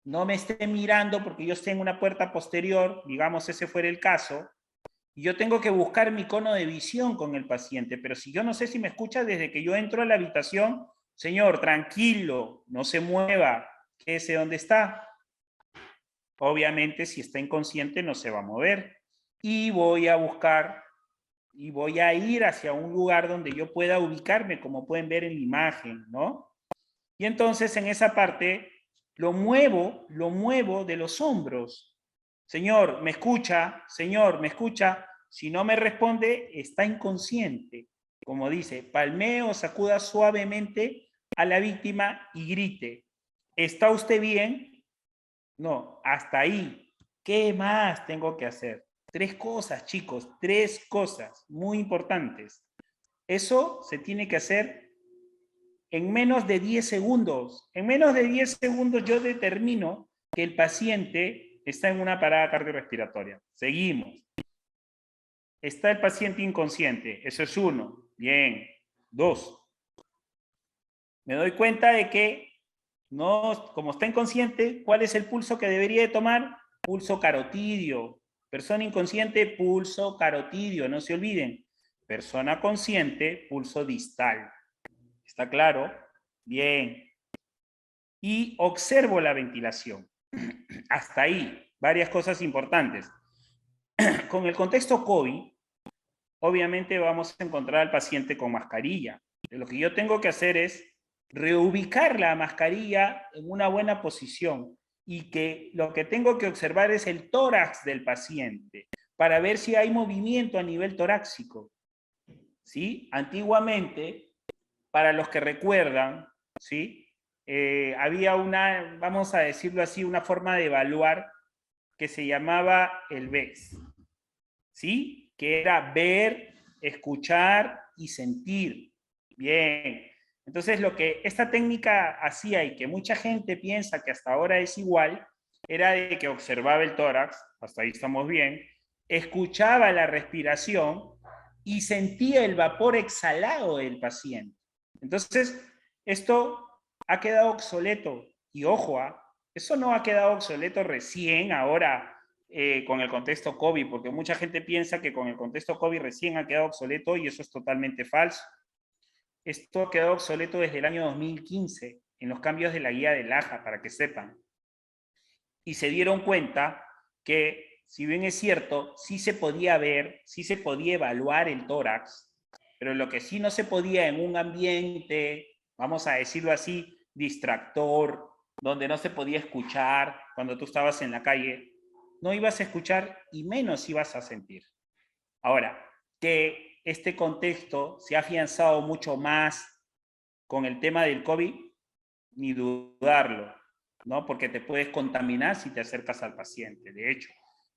no me esté mirando porque yo esté en una puerta posterior, digamos ese fuera el caso, y yo tengo que buscar mi cono de visión con el paciente, pero si yo no sé si me escucha desde que yo entro a la habitación, señor, tranquilo, no se mueva, quédese donde está. Obviamente, si está inconsciente, no se va a mover. Y voy a buscar, y voy a ir hacia un lugar donde yo pueda ubicarme, como pueden ver en la imagen, ¿no? Y entonces, en esa parte, lo muevo de los hombros. Señor, ¿me escucha? Señor, ¿me escucha? Si no me responde, está inconsciente. Como dice, palmeo, sacuda suavemente a la víctima y grite. ¿Está usted bien? No, hasta ahí. ¿Qué más tengo que hacer? 3 cosas, chicos, 3 cosas muy importantes. Eso se tiene que hacer en menos de 10 segundos. En menos de 10 segundos yo determino que el paciente está en una parada cardiorrespiratoria. Seguimos. Está el paciente inconsciente. Eso es 1. Bien. 2. me doy cuenta de que, no, como está inconsciente, ¿cuál es el pulso que debería de tomar? Pulso carotidio. Persona inconsciente, pulso carotidio, no se olviden. Persona consciente, pulso distal. ¿Está claro? Bien. Y observo la ventilación. Hasta ahí, varias cosas importantes. Con el contexto COVID, obviamente vamos a encontrar al paciente con mascarilla. Lo que yo tengo que hacer es reubicar la mascarilla en una buena posición y que lo que tengo que observar es el tórax del paciente para ver si hay movimiento a nivel torácico. ¿Sí? Antiguamente, para los que recuerdan, ¿sí? Había una, vamos a decirlo así, una forma de evaluar que se llamaba el VES, ¿sí? Que era ver, escuchar y sentir. Bien. Entonces, lo que esta técnica hacía y que mucha gente piensa que hasta ahora es igual, era de que observaba el tórax, hasta ahí estamos bien, escuchaba la respiración y sentía el vapor exhalado del paciente. Entonces, esto ha quedado obsoleto. Y ojo, eso no ha quedado obsoleto recién, ahora, con el contexto COVID, porque mucha gente piensa que con el contexto COVID recién ha quedado obsoleto y eso es totalmente falso. Esto ha quedado obsoleto desde el año 2015, en los cambios de la guía del AJA, para que sepan. Y se dieron cuenta que, si bien es cierto, sí se podía ver, sí se podía evaluar el tórax, pero lo que sí no se podía en un ambiente, vamos a decirlo así, distractor, donde no se podía escuchar cuando tú estabas en la calle, no ibas a escuchar y menos ibas a sentir. Ahora, que este contexto se ha afianzado mucho más con el tema del COVID, ni dudarlo, ¿no? Porque te puedes contaminar si te acercas al paciente, de hecho.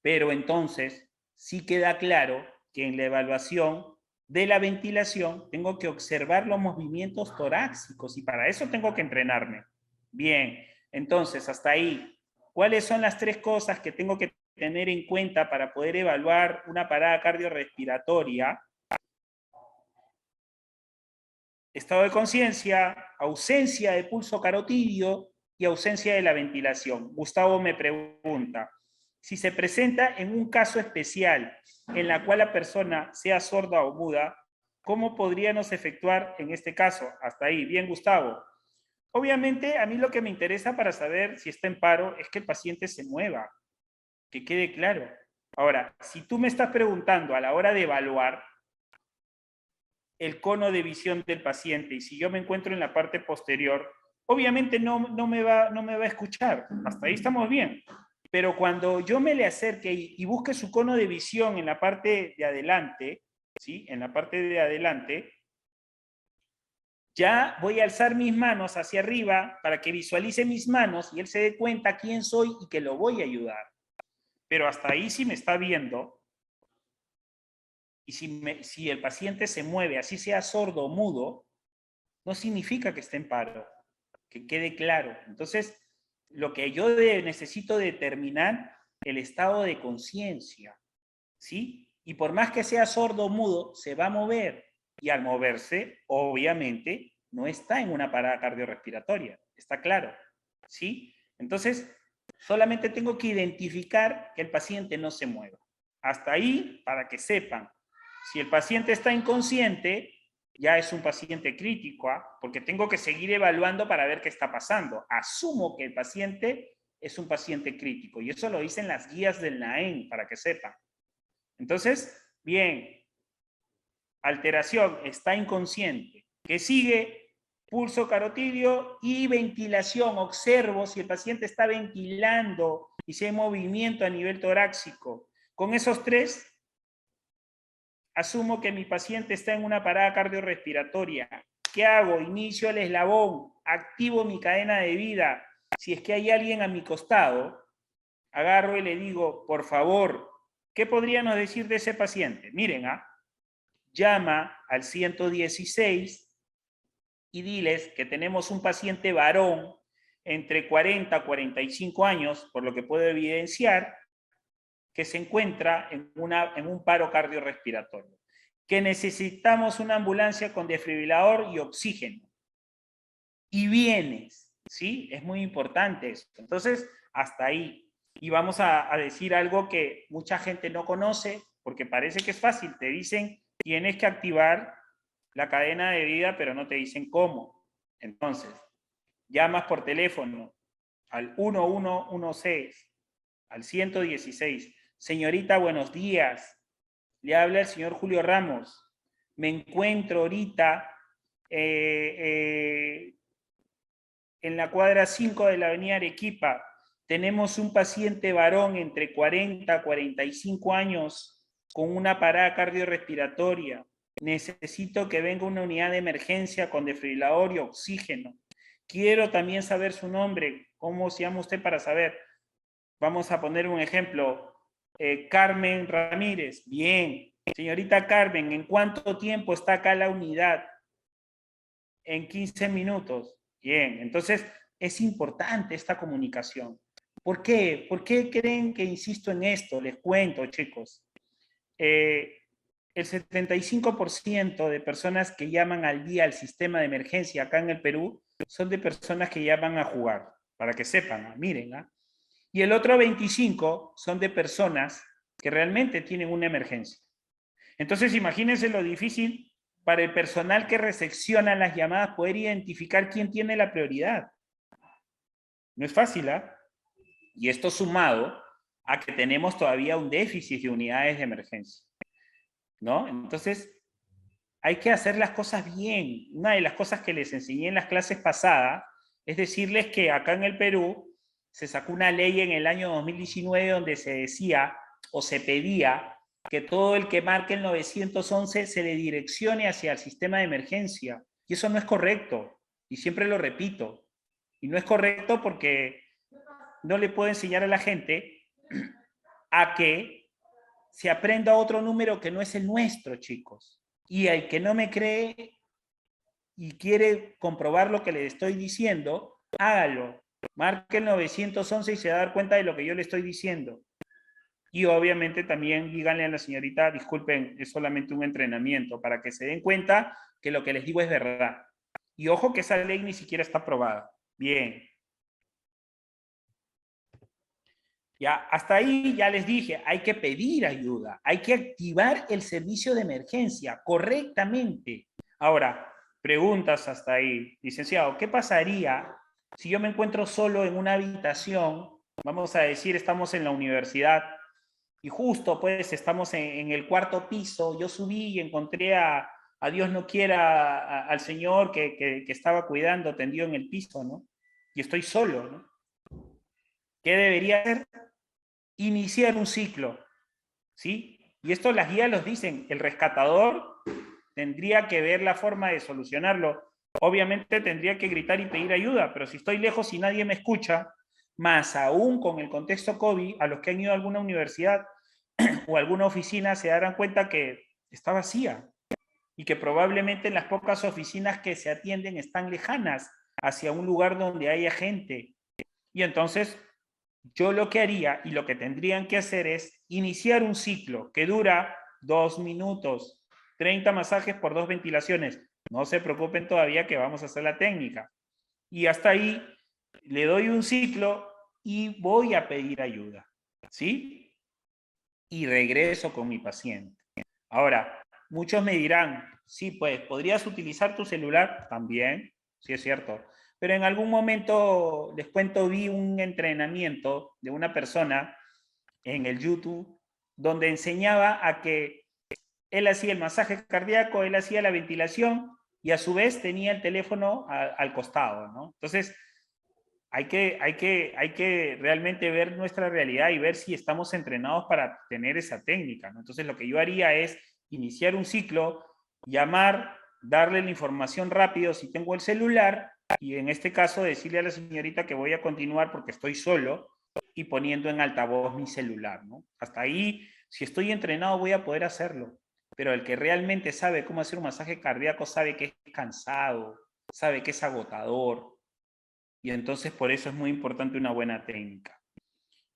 Pero entonces, sí queda claro que en la evaluación de la ventilación tengo que observar los movimientos torácicos y para eso tengo que entrenarme. Bien, entonces, hasta ahí, ¿cuáles son las 3 cosas que tengo que tener en cuenta para poder evaluar una parada cardiorrespiratoria? Estado de conciencia, ausencia de pulso carotidio y ausencia de la ventilación. Gustavo me pregunta, si se presenta en un caso especial en la cual la persona sea sorda o muda, ¿cómo podríamos efectuar en este caso? Hasta ahí. Bien, Gustavo. Obviamente, a mí lo que me interesa para saber si está en paro es que el paciente se mueva, que quede claro. Ahora, si tú me estás preguntando a la hora de evaluar el cono de visión del paciente y si yo me encuentro en la parte posterior, obviamente no me va a escuchar. Hasta ahí estamos bien. Pero cuando yo me le acerque y busque su cono de visión en la parte de adelante, ¿sí? En la parte de adelante, ya voy a alzar mis manos hacia arriba para que visualice mis manos y él se dé cuenta quién soy y que lo voy a ayudar. Pero hasta ahí si me está viendo, y si el paciente se mueve, así sea sordo o mudo, no significa que esté en paro, que quede claro. Entonces, lo que yo necesito determinar el estado de conciencia, ¿sí? Y por más que sea sordo o mudo, se va a mover. Y al moverse, obviamente, no está en una parada cardiorrespiratoria, está claro, ¿sí? Entonces, solamente tengo que identificar que el paciente no se mueva. Hasta ahí, para que sepan, si el paciente está inconsciente, ya es un paciente crítico, porque tengo que seguir evaluando para ver qué está pasando. Asumo que el paciente es un paciente crítico, y eso lo dicen las guías del NAEM, para que sepan. Entonces, bien, alteración, está inconsciente. ¿Qué sigue? Pulso carotidio y ventilación. Observo si el paciente está ventilando y si hay movimiento a nivel torácico. Con esos 3, asumo que mi paciente está en una parada cardiorrespiratoria. ¿Qué hago? Inicio el eslabón, activo mi cadena de vida. Si es que hay alguien a mi costado, agarro y le digo, por favor, ¿qué podríamos decir de ese paciente? Miren, llama al 116 y diles que tenemos un paciente varón entre 40 a 45 años, por lo que puedo evidenciar, que se encuentra en un paro cardiorrespiratorio, que necesitamos una ambulancia con desfibrilador y oxígeno. y vienes, ¿sí? Es muy importante eso. Entonces, hasta ahí. Y vamos a decir algo que mucha gente no conoce, porque parece que es fácil. Te dicen, tienes que activar la cadena de vida, pero no te dicen cómo. Entonces, llamas por teléfono al 1116, al 116. Señorita, buenos días. Le habla el señor Julio Ramos. Me encuentro ahorita en la cuadra 5 de la avenida Arequipa. Tenemos un paciente varón entre 40 y 45 años con una parada cardiorrespiratoria. Necesito que venga una unidad de emergencia con desfibrilador y oxígeno. Quiero también saber su nombre. ¿Cómo se llama usted para saber? Vamos a poner un ejemplo. Carmen Ramírez. Bien. Señorita Carmen, ¿en cuánto tiempo está acá la unidad? En 15 minutos. Bien. Entonces, es importante esta comunicación. ¿Por qué? ¿Por qué creen que insisto en esto? Les cuento, chicos. El 75% de personas que llaman al día al sistema de emergencia acá en el Perú son de personas que llaman a jugar, para que sepan, miren. Y el otro 25% son de personas que realmente tienen una emergencia. Entonces, imagínense lo difícil para el personal que recepciona las llamadas poder identificar quién tiene la prioridad. No es fácil, ¿ah? Y esto sumado a que tenemos todavía un déficit de unidades de emergencia, ¿no? Entonces, hay que hacer las cosas bien. Una de las cosas que les enseñé en las clases pasadas es decirles que acá en el Perú se sacó una ley en el año 2019 donde se decía o se pedía que todo el que marque el 911 se le direccione hacia el sistema de emergencia. Y eso no es correcto. Y siempre lo repito. Y no es correcto porque no le puedo enseñar a la gente a que se aprenda otro número que no es el nuestro, chicos. Y el que no me cree y quiere comprobar lo que le estoy diciendo, hágalo. Marque el 911 y se va a dar cuenta de lo que yo le estoy diciendo. Y obviamente también díganle a la señorita, disculpen, es solamente un entrenamiento, para que se den cuenta que lo que les digo es verdad. Y ojo que esa ley ni siquiera está aprobada. Bien. Ya, hasta ahí ya les dije, hay que pedir ayuda, hay que activar el servicio de emergencia correctamente. Ahora, preguntas hasta ahí. Licenciado, ¿qué pasaría si yo me encuentro solo en una habitación? Vamos a decir, estamos en la universidad y justo pues estamos en el cuarto piso, yo subí y encontré a Dios no quiera, al señor que estaba cuidando, tendido en el piso, ¿no? Y estoy solo, ¿no? ¿Qué debería hacer? Iniciar un ciclo, ¿sí? Y esto las guías los dicen, el rescatador tendría que ver la forma de solucionarlo. Obviamente tendría que gritar y pedir ayuda, pero si estoy lejos y nadie me escucha, más aún con el contexto COVID, a los que han ido a alguna universidad o alguna oficina se darán cuenta que está vacía y que probablemente las pocas oficinas que se atienden están lejanas hacia un lugar donde haya gente. Y entonces yo lo que haría y lo que tendrían que hacer es iniciar un ciclo que dura 2 minutos, 30 masajes por 2 ventilaciones. No se preocupen todavía que vamos a hacer la técnica. Y hasta ahí le doy un ciclo y voy a pedir ayuda, ¿sí? Y regreso con mi paciente. Ahora, muchos me dirán, sí, pues, ¿podrías utilizar tu celular? También, sí es cierto. Pero en algún momento, les cuento, vi un entrenamiento de una persona en el YouTube donde enseñaba a que él hacía el masaje cardíaco, él hacía la ventilación y a su vez tenía el teléfono al costado, ¿no? Entonces, hay que realmente ver nuestra realidad y ver si estamos entrenados para tener esa técnica, ¿no? Entonces, lo que yo haría es iniciar un ciclo, llamar, darle la información rápido si tengo el celular y en este caso decirle a la señorita que voy a continuar porque estoy solo y poniendo en altavoz mi celular, ¿no? Hasta ahí, si estoy entrenado voy a poder hacerlo, pero el que realmente sabe cómo hacer un masaje cardíaco sabe que es cansado, sabe que es agotador, y entonces por eso es muy importante una buena técnica.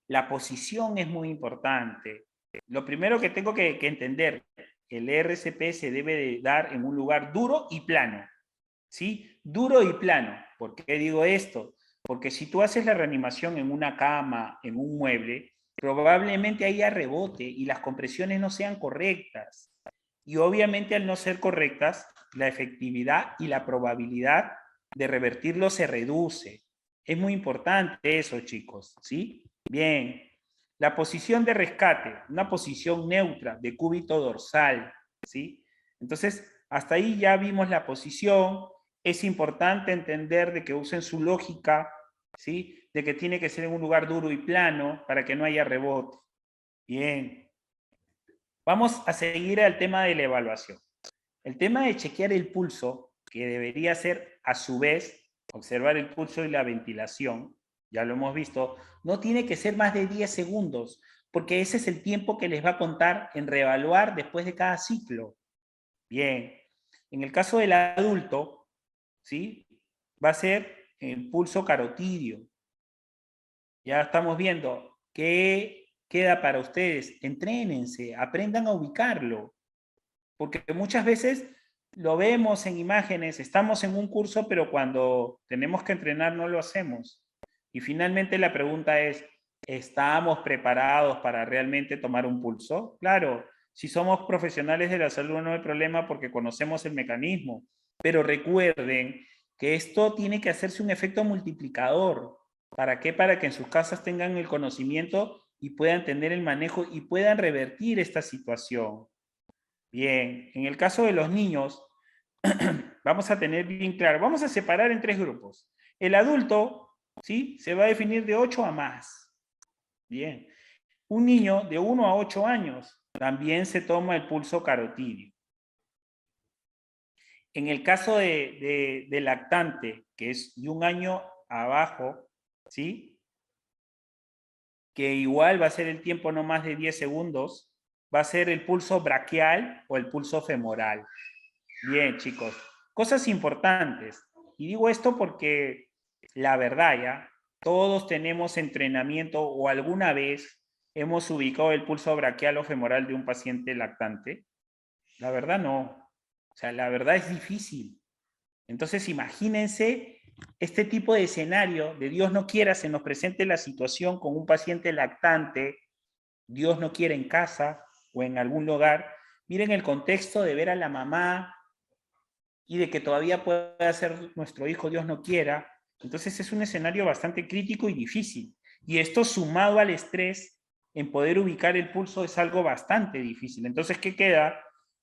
La posición es muy importante. Lo primero que tengo que entender, el RCP se debe de dar en un lugar duro y plano, ¿sí? Duro y plano. ¿Por qué digo esto? Porque si tú haces la reanimación en una cama, en un mueble, probablemente haya rebote y las compresiones no sean correctas. Y obviamente al no ser correctas, la efectividad y la probabilidad de revertirlo se reduce. Es muy importante eso, chicos, ¿sí? Bien. La posición de rescate, una posición neutra de cúbito dorsal, ¿sí? Entonces, hasta ahí ya vimos la posición. Es importante entender de que usen su lógica, ¿sí? De que tiene que ser en un lugar duro y plano para que no haya rebote. Bien. Vamos a seguir al tema de la evaluación. El tema de chequear el pulso, que debería ser a su vez observar el pulso y la ventilación, ya lo hemos visto, no tiene que ser más de 10 segundos, porque ese es el tiempo que les va a contar en reevaluar después de cada ciclo. Bien, en el caso del adulto, ¿sí? Va a ser el pulso carotidio. Ya estamos viendo qué queda para ustedes. Entrénense, aprendan a ubicarlo. Porque muchas veces lo vemos en imágenes, estamos en un curso, pero cuando tenemos que entrenar no lo hacemos. Y finalmente la pregunta es, ¿estamos preparados para realmente tomar un pulso? Claro, si somos profesionales de la salud no hay problema porque conocemos el mecanismo, pero recuerden que esto tiene que hacerse un efecto multiplicador. ¿Para qué? Para que en sus casas tengan el conocimiento y puedan tener el manejo y puedan revertir esta situación. Bien, en el caso de los niños, vamos a tener bien claro, vamos a separar en 3 grupos. El adulto, ¿sí? Se va a definir de 8 a más. Bien. Un niño de 1 a 8 años también se toma el pulso carotidio. En el caso de lactante, que es de 1 año abajo, ¿sí? Que igual va a ser el tiempo no más de 10 segundos, va a ser el pulso braquial o el pulso femoral. Bien, chicos. Cosas importantes. Y digo esto porque la verdad ya, todos tenemos entrenamiento o alguna vez hemos ubicado el pulso braquial o femoral de un paciente lactante. La verdad no. O sea, la verdad es difícil. Entonces imagínense este tipo de escenario de Dios no quiera se nos presente la situación con un paciente lactante, Dios no quiera en casa o en algún lugar. Miren el contexto de ver a la mamá y de que todavía pueda ser nuestro hijo, Dios no quiera. Entonces es un escenario bastante crítico y difícil. Y esto sumado al estrés en poder ubicar el pulso es algo bastante difícil. Entonces, ¿qué queda?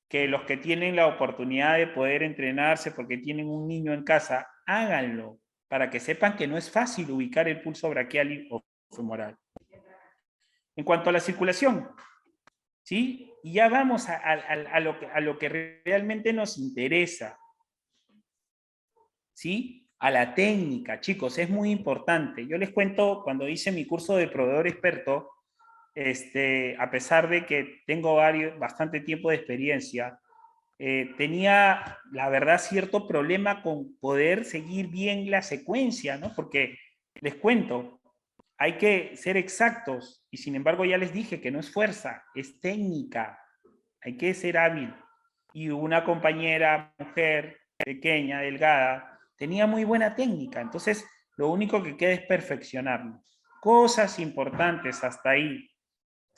Que los que tienen la oportunidad de poder entrenarse porque tienen un niño en casa, háganlo para que sepan que no es fácil ubicar el pulso braquial o femoral. En cuanto a la circulación, ¿sí? Y ya vamos a lo que realmente nos interesa. ¿Sí? A la técnica, chicos, es muy importante. Yo les cuento, cuando hice mi curso de proveedor experto, a pesar de que tengo bastante tiempo de experiencia, tenía, la verdad, cierto problema con poder seguir bien la secuencia, ¿no? Porque les cuento, hay que ser exactos y sin embargo ya les dije que no es fuerza, es técnica, hay que ser hábil. Y una compañera, mujer, pequeña, delgada, tenía muy buena técnica, entonces lo único que queda es perfeccionarlo. Cosas importantes hasta ahí.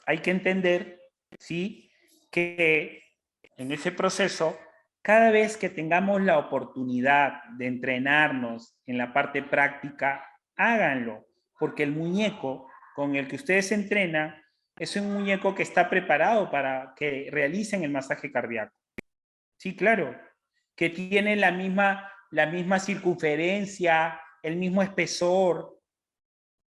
Hay que entender, ¿sí? Que en ese proceso, cada vez que tengamos la oportunidad de entrenarnos en la parte práctica, háganlo, porque el muñeco con el que ustedes entrenan es un muñeco que está preparado para que realicen el masaje cardíaco. Sí, claro, que tiene la misma circunferencia, el mismo espesor,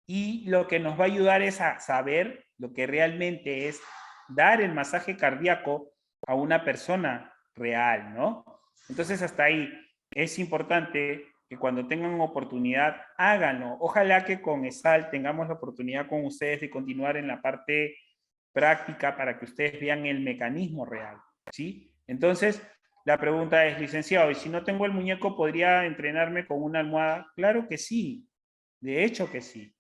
y lo que nos va a ayudar es a saber lo que realmente es dar el masaje cardíaco a una persona real, ¿no? Entonces, hasta ahí es importante que cuando tengan oportunidad, háganlo. Ojalá que con ESAL tengamos la oportunidad con ustedes de continuar en la parte práctica para que ustedes vean el mecanismo real, ¿sí? Entonces, la pregunta es, licenciado, ¿y si no tengo el muñeco, podría entrenarme con una almohada? Claro que sí, de hecho que sí.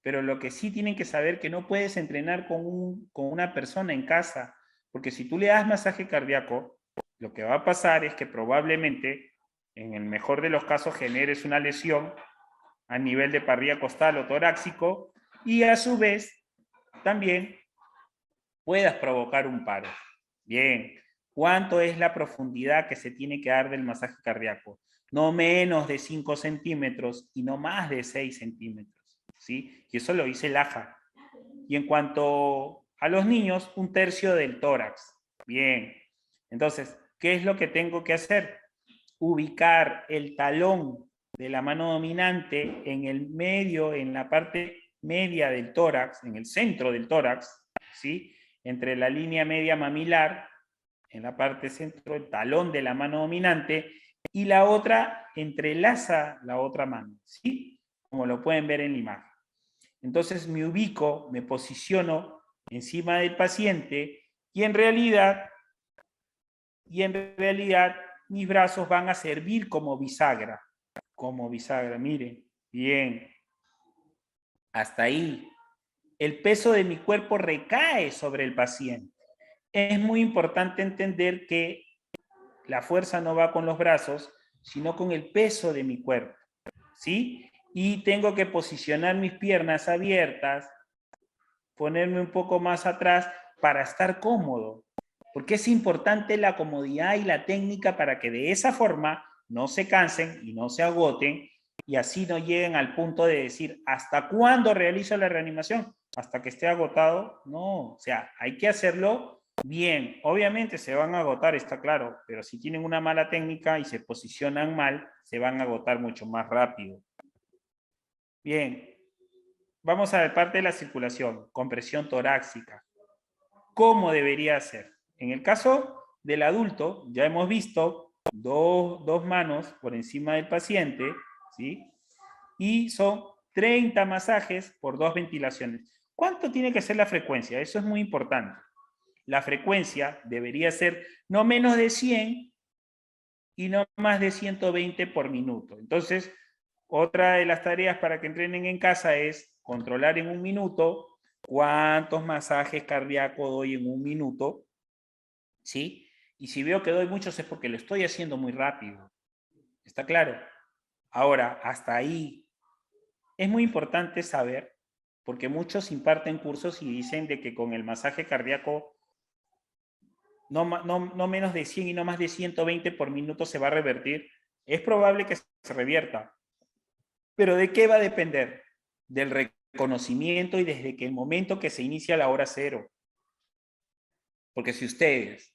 Pero lo que sí tienen que saber que no puedes entrenar con una persona en casa, porque si tú le das masaje cardíaco, lo que va a pasar es que probablemente en el mejor de los casos generes una lesión a nivel de parrilla costal o torácico y a su vez también puedas provocar un paro. Bien, ¿cuánto es la profundidad que se tiene que dar del masaje cardíaco? No menos de 5 centímetros y no más de 6 centímetros, ¿sí? Y eso lo dice el AJA. Y en cuanto a los niños, 1/3 del tórax. Bien, entonces, ¿qué es lo que tengo que hacer? Ubicar el talón de la mano dominante en el medio, en la parte media del tórax, en el centro del tórax, ¿sí? Entre la línea media mamilar, en la parte centro, el talón de la mano dominante, y la otra entrelaza la otra mano, ¿sí? Como lo pueden ver en la imagen. Entonces me ubico, me posiciono encima del paciente y en realidad mis brazos van a servir como bisagra, miren, bien, hasta ahí. El peso de mi cuerpo recae sobre el paciente. Es muy importante entender que la fuerza no va con los brazos, sino con el peso de mi cuerpo, ¿sí? Y tengo que posicionar mis piernas abiertas, ponerme un poco más atrás para estar cómodo, porque es importante la comodidad y la técnica para que de esa forma no se cansen y no se agoten y así no lleguen al punto de decir, ¿hasta cuándo realizo la reanimación? ¿Hasta que esté agotado? No, o sea, hay que hacerlo bien. Obviamente se van a agotar, está claro, pero si tienen una mala técnica y se posicionan mal, se van a agotar mucho más rápido. Bien, vamos a ver parte de la circulación, compresión torácica. ¿Cómo debería ser? En el caso del adulto, ya hemos visto dos manos por encima del paciente, ¿sí? Y son 30 masajes por 2 ventilaciones. ¿Cuánto tiene que ser la frecuencia? Eso es muy importante. La frecuencia debería ser no menos de 100 y no más de 120 por minuto. Entonces, otra de las tareas para que entrenen en casa es controlar en un minuto cuántos masajes cardíacos doy en un minuto, ¿sí? Y si veo que doy muchos es porque lo estoy haciendo muy rápido. ¿Está claro? Ahora, hasta ahí es muy importante saber, porque muchos imparten cursos y dicen de que con el masaje cardíaco no menos de 100 y no más de 120 por minuto se va a revertir. Es probable que se revierta. ¿Pero de qué va a depender? Del reconocimiento y desde que el momento que se inicia la hora cero. Porque si ustedes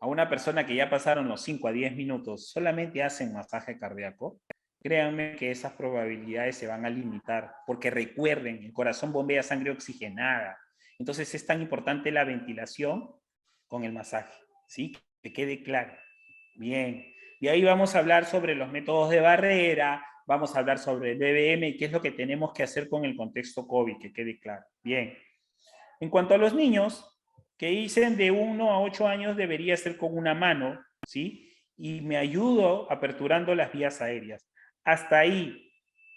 a una persona que ya pasaron los 5 a 10 minutos solamente hacen masaje cardíaco, créanme que esas probabilidades se van a limitar, porque recuerden, el corazón bombea sangre oxigenada. Entonces es tan importante la ventilación con el masaje, ¿sí? Que quede claro. Bien. Y ahí vamos a hablar sobre los métodos de barrera, vamos a hablar sobre el BBM y qué es lo que tenemos que hacer con el contexto COVID, que quede claro. Bien. En cuanto a los niños, que dicen de 1 a 8 años debería ser con una mano, ¿sí? Y me ayudo aperturando las vías aéreas. Hasta ahí,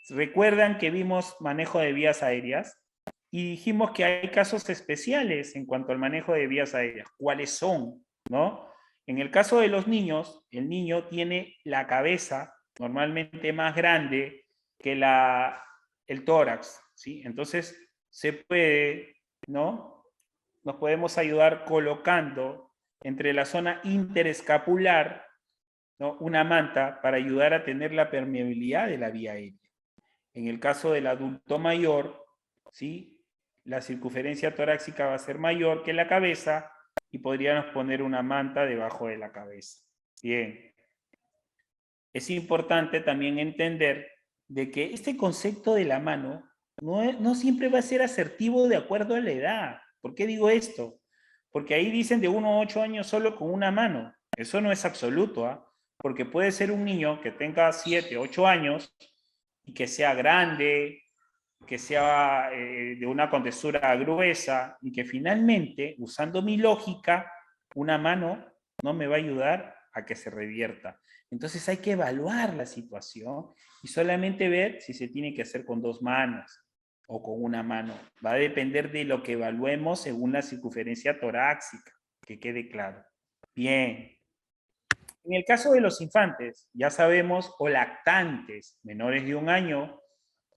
recuerdan que vimos manejo de vías aéreas y dijimos que hay casos especiales en cuanto al manejo de vías aéreas. ¿Cuáles son? ¿No? En el caso de los niños, el niño tiene la cabeza normalmente más grande que el tórax, ¿sí? Entonces, se puede, ¿no? Nos podemos ayudar colocando entre la zona interescapular, ¿no? Una manta para ayudar a tener la permeabilidad de la vía aérea. En el caso del adulto mayor, ¿sí? La circunferencia torácica va a ser mayor que la cabeza y podríamos poner una manta debajo de la cabeza. Bien. Es importante también entender de que este concepto de la mano no siempre va a ser asertivo de acuerdo a la edad. ¿Por qué digo esto? Porque ahí dicen de 1 a 8 años solo con una mano. Eso no es absoluto, ¿ah? Porque puede ser un niño que tenga 7, 8 años y que sea grande, que sea de una contextura gruesa y que finalmente, usando mi lógica, una mano no me va a ayudar a que se revierta. Entonces hay que evaluar la situación y solamente ver si se tiene que hacer con 2 manos o con una mano. Va a depender de lo que evaluemos según la circunferencia torácica, que quede claro. Bien. En el caso de los infantes, ya sabemos, o lactantes menores de 1 año,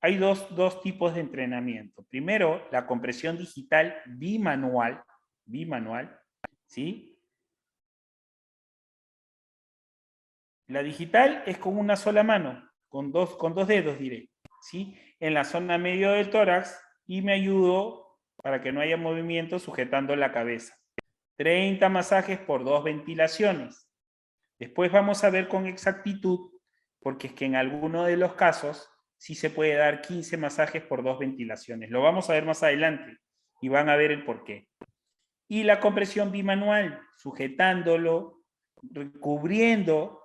hay dos tipos de entrenamiento. Primero, la compresión digital bimanual, ¿sí? La digital es con una sola mano, con dos dedos, diré, ¿sí? En la zona medio del tórax, y me ayudo para que no haya movimiento sujetando la cabeza. 30 masajes por 2 ventilaciones. Después vamos a ver con exactitud, porque es que en alguno de los casos sí se puede dar 15 masajes por 2 ventilaciones. Lo vamos a ver más adelante y van a ver el porqué. Y la compresión bimanual, sujetándolo, cubriendo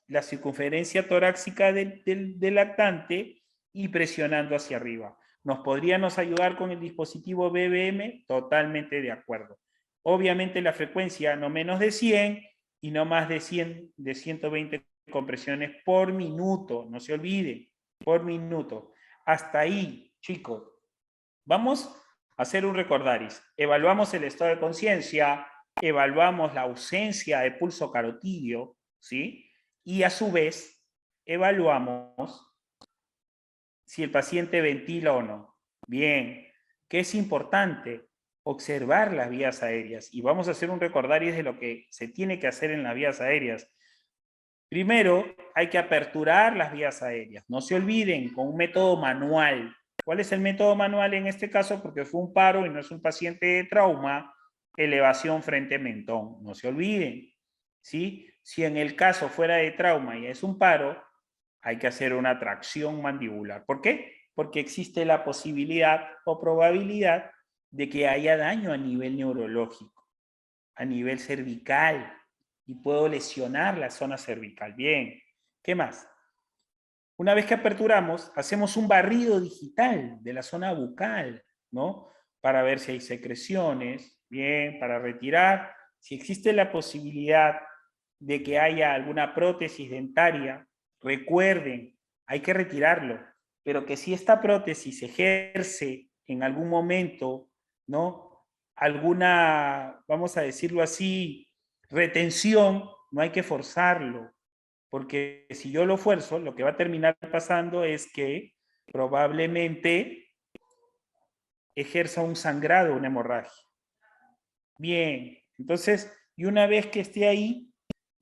la circunferencia torácica del lactante y presionando hacia arriba. ¿Nos podríamos ayudar con el dispositivo BBM? Totalmente de acuerdo. Obviamente la frecuencia no menos de 100 y no más de 120 compresiones por minuto. No se olviden, por minuto. Hasta ahí, chicos. Vamos a hacer un recordaris. Evaluamos el estado de conciencia, evaluamos la ausencia de pulso carotidio, ¿sí? Y a su vez, evaluamos si el paciente ventila o no. Bien, ¿qué es importante? Observar las vías aéreas. Y vamos a hacer un recordaris de lo que se tiene que hacer en las vías aéreas. Primero, hay que aperturar las vías aéreas. No se olviden, con un método manual. ¿Cuál es el método manual en este caso? Porque fue un paro y no es un paciente de trauma, elevación frente mentón. No se olviden, ¿sí? Si en el caso fuera de trauma y es un paro, hay que hacer una tracción mandibular. ¿Por qué? Porque existe la posibilidad o probabilidad de que haya daño a nivel neurológico, a nivel cervical, y puedo lesionar la zona cervical. Bien, ¿qué más? Una vez que aperturamos, hacemos un barrido digital de la zona bucal, ¿no? Para ver si hay secreciones, bien, para retirar. Si existe la posibilidad de que haya alguna prótesis dentaria, recuerden, hay que retirarlo, pero que si esta prótesis ejerce en algún momento, ¿no? Alguna, vamos a decirlo así, retención, no hay que forzarlo, porque si yo lo fuerzo, lo que va a terminar pasando es que probablemente ejerza un sangrado, una hemorragia. Bien, entonces, y una vez que esté ahí,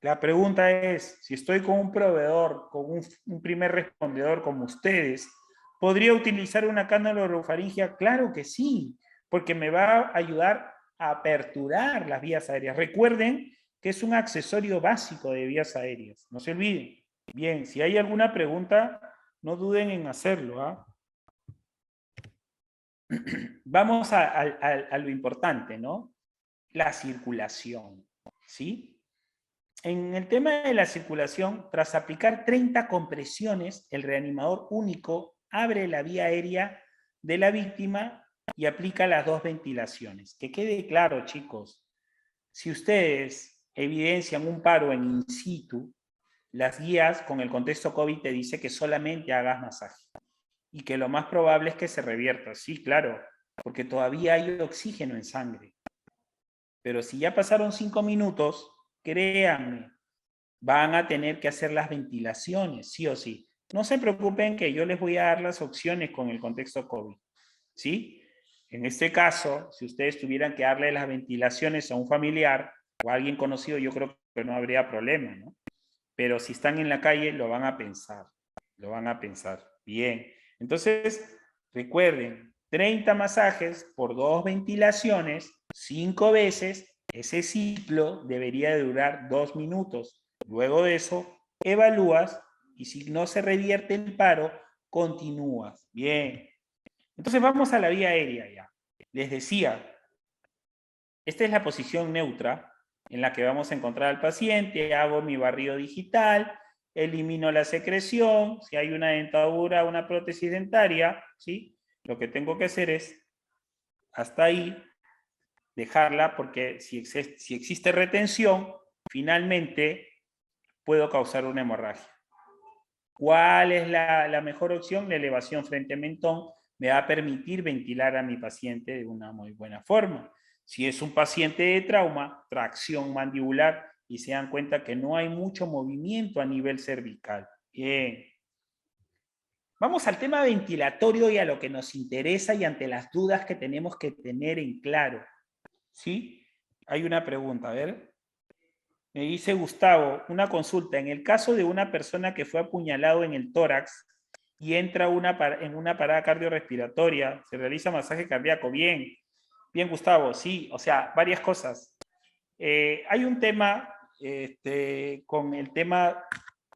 la pregunta es, si estoy con un proveedor, con un primer respondedor como ustedes, ¿podría utilizar una cánula orofaringia? Claro que sí, porque me va a ayudar a aperturar las vías aéreas. Recuerden que es un accesorio básico de vías aéreas, no se olviden. Bien, si hay alguna pregunta, no duden en hacerlo, ¿ah? Vamos a lo importante, ¿no? La circulación, ¿sí? En el tema de la circulación, tras aplicar 30 compresiones, el reanimador único abre la vía aérea de la víctima y aplica las 2 ventilaciones. Que quede claro, chicos, si ustedes evidencian un paro en in situ, las guías con el contexto COVID te dice que solamente hagas masaje y que lo más probable es que se revierta. Sí, claro, porque todavía hay oxígeno en sangre. Pero si ya pasaron 5 minutos, créanme, van a tener que hacer las ventilaciones, sí o sí. No se preocupen que yo les voy a dar las opciones con el contexto COVID, ¿sí? En este caso, si ustedes tuvieran que darle las ventilaciones a un familiar o a alguien conocido, yo creo que no habría problema, ¿no? Pero si están en la calle, lo van a pensar, lo van a pensar. Bien, entonces, recuerden, 30 masajes por 2 ventilaciones, 5 veces, ese ciclo debería de durar 2 minutos. Luego de eso, evalúas y si no se revierte el paro, continúas. Bien. Entonces vamos a la vía aérea ya. Les decía, esta es la posición neutra en la que vamos a encontrar al paciente. Hago mi barrido digital, elimino la secreción. Si hay una dentadura, una prótesis dentaria, ¿sí? Lo que tengo que hacer es, hasta ahí, dejarla, porque si existe retención, finalmente puedo causar una hemorragia. ¿Cuál es la mejor opción? La elevación frente mentón me va a permitir ventilar a mi paciente de una muy buena forma. Si es un paciente de trauma, tracción mandibular y se dan cuenta que no hay mucho movimiento a nivel cervical. Bien. Vamos al tema ventilatorio y a lo que nos interesa y ante las dudas que tenemos que tener en claro. ¿Sí? Hay una pregunta, a ver. Me dice Gustavo, una consulta. En el caso de una persona que fue apuñalado en el tórax y entra en una parada cardiorrespiratoria, se realiza masaje cardíaco. Bien, bien Gustavo, sí, o sea, varias cosas. Hay un tema con el tema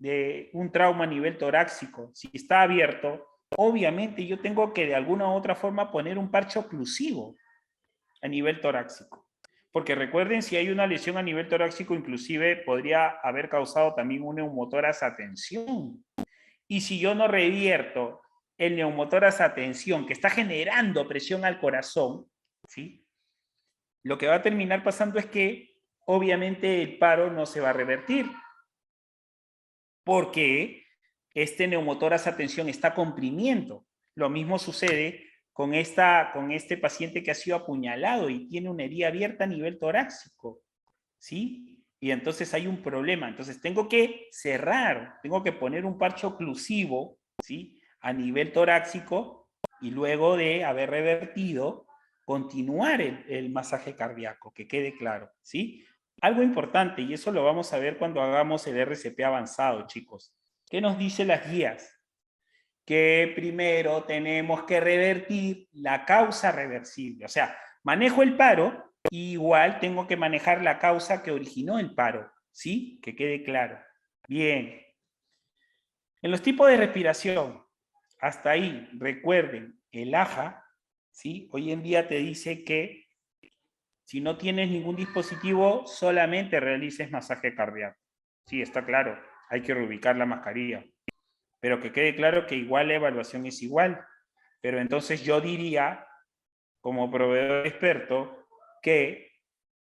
de un trauma a nivel torácico. Si está abierto, obviamente yo tengo que de alguna u otra forma poner un parche oclusivo a nivel torácico. Porque recuerden, si hay una lesión a nivel torácico, inclusive podría haber causado también un neumotórax a tensión. Y si yo no revierto el neumotórax a tensión que está generando presión al corazón, ¿sí? Lo que va a terminar pasando es que obviamente el paro no se va a revertir. Porque este neumotórax a tensión está comprimiendo. Lo mismo sucede con este paciente que ha sido apuñalado y tiene una herida abierta a nivel torácico, ¿sí? Y entonces hay un problema. Entonces tengo que cerrar, tengo que poner un parche oclusivo, ¿sí? A nivel torácico y luego de haber revertido, continuar el masaje cardíaco, que quede claro, ¿sí? Algo importante, y eso lo vamos a ver cuando hagamos el RCP avanzado, chicos. ¿Qué nos dicen las guías? Que primero tenemos que revertir la causa reversible. O sea, manejo el paro, igual tengo que manejar la causa que originó el paro. ¿Sí? Que quede claro. Bien. En los tipos de respiración, hasta ahí, recuerden, el AJA, ¿sí? Hoy en día te dice que si no tienes ningún dispositivo, solamente realices masaje cardíaco. Sí, está claro, hay que reubicar la mascarilla. Pero que quede claro que igual la evaluación es igual. Pero entonces yo diría, como proveedor experto, que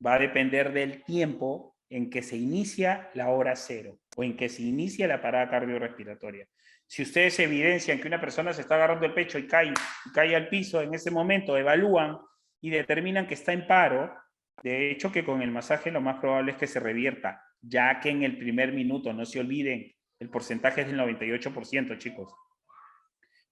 va a depender del tiempo en que se inicia la hora cero o en que se inicia la parada cardiorrespiratoria. Si ustedes evidencian que una persona se está agarrando el pecho y cae al piso, en ese momento evalúan y determinan que está en paro, de hecho que con el masaje lo más probable es que se revierta, ya que en el primer minuto, no se olviden, el porcentaje es del 98%, chicos.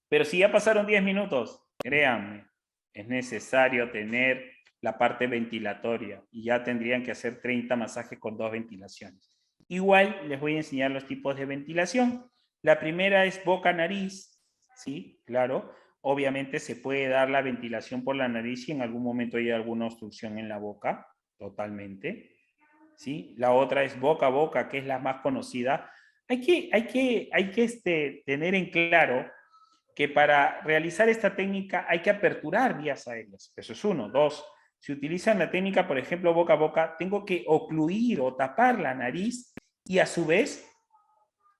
Pero si ya pasaron 10 minutos, créanme, es necesario tener la parte ventilatoria y ya tendrían que hacer 30 masajes con 2 ventilaciones. Igual les voy a enseñar los tipos de ventilación. La primera es boca-nariz, ¿sí? Claro. Obviamente se puede dar la ventilación por la nariz si en algún momento hay alguna obstrucción en la boca, totalmente. ¿Sí? La otra es boca a boca, que es la más conocida. Hay que tener en claro que para realizar esta técnica hay que aperturar vías aéreas. Eso es uno. Dos, si utilizan la técnica, por ejemplo, boca a boca, tengo que ocluir o tapar la nariz y a su vez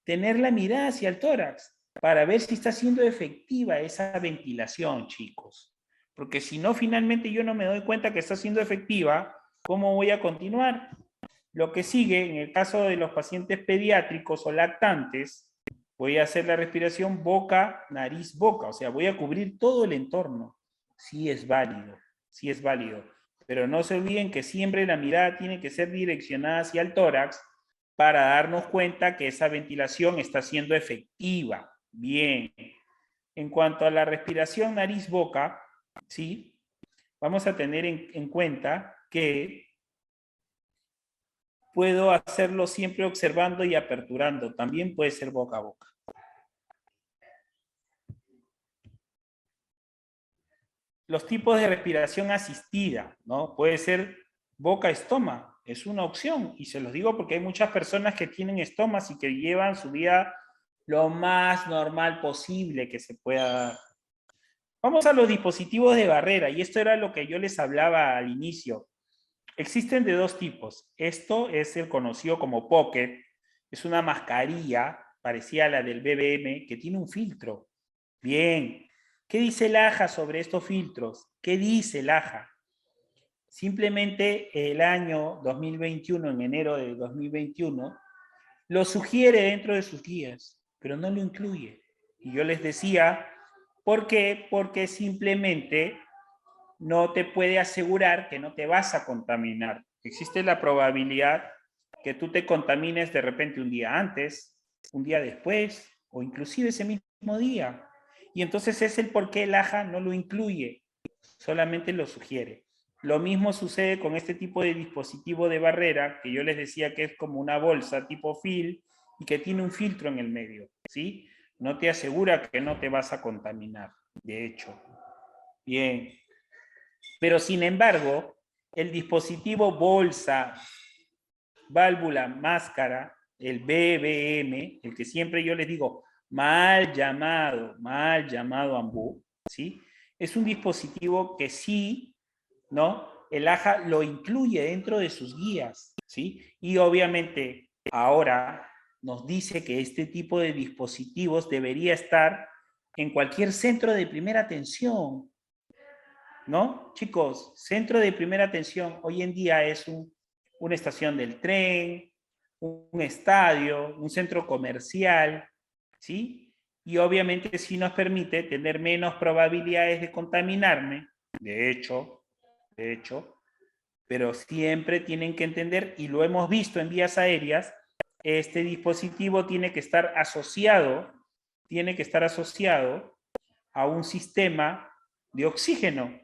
tener la mirada hacia el tórax para ver si está siendo efectiva esa ventilación, chicos. Porque si no, finalmente yo no me doy cuenta que está siendo efectiva, ¿cómo voy a continuar? Lo que sigue, en el caso de los pacientes pediátricos o lactantes, voy a hacer la respiración boca, nariz, boca. O sea, voy a cubrir todo el entorno. Sí es válido, sí es válido. Pero no se olviden que siempre la mirada tiene que ser direccionada hacia el tórax para darnos cuenta que esa ventilación está siendo efectiva. Bien. En cuanto a la respiración nariz-boca, ¿sí? Vamos a tener en cuenta que puedo hacerlo siempre observando y aperturando. También puede ser boca a boca. Los tipos de respiración asistida, ¿no? Puede ser boca-estoma, es una opción. Y se los digo porque hay muchas personas que tienen estomas y que llevan su vida lo más normal posible que se pueda dar. Vamos a los dispositivos de barrera, y esto era lo que yo les hablaba al inicio. Existen de dos tipos. Esto es el conocido como Pocket. Es una mascarilla parecida a la del BBM que tiene un filtro. Bien. ¿Qué dice el AJA sobre estos filtros? ¿Qué dice el AJA? Simplemente el año 2021, en enero de 2021, lo sugiere dentro de sus guías, pero no lo incluye. Y yo les decía, ¿por qué? Porque simplemente no te puede asegurar que no te vas a contaminar. Existe la probabilidad que tú te contamines de repente un día antes, un día después, o inclusive ese mismo día. Y entonces es el por qué el AJA no lo incluye, solamente lo sugiere. Lo mismo sucede con este tipo de dispositivo de barrera, que yo les decía que es como una bolsa tipo FIL y que tiene un filtro en el medio, ¿sí? No te asegura que no te vas a contaminar, de hecho. Bien. Pero sin embargo, el dispositivo bolsa, válvula, máscara, el BBM, el que siempre yo les digo, mal llamado AMBU, ¿sí? Es un dispositivo que sí, ¿no? El AJA lo incluye dentro de sus guías, ¿sí? Y obviamente ahora nos dice que este tipo de dispositivos debería estar en cualquier centro de primera atención, ¿no? Chicos, centro de primera atención hoy en día es una estación del tren, un estadio, un centro comercial, ¿sí? Y obviamente sí nos permite tener menos probabilidades de contaminarme, de hecho, pero siempre tienen que entender, y lo hemos visto en vías aéreas, este dispositivo tiene que estar asociado a un sistema de oxígeno,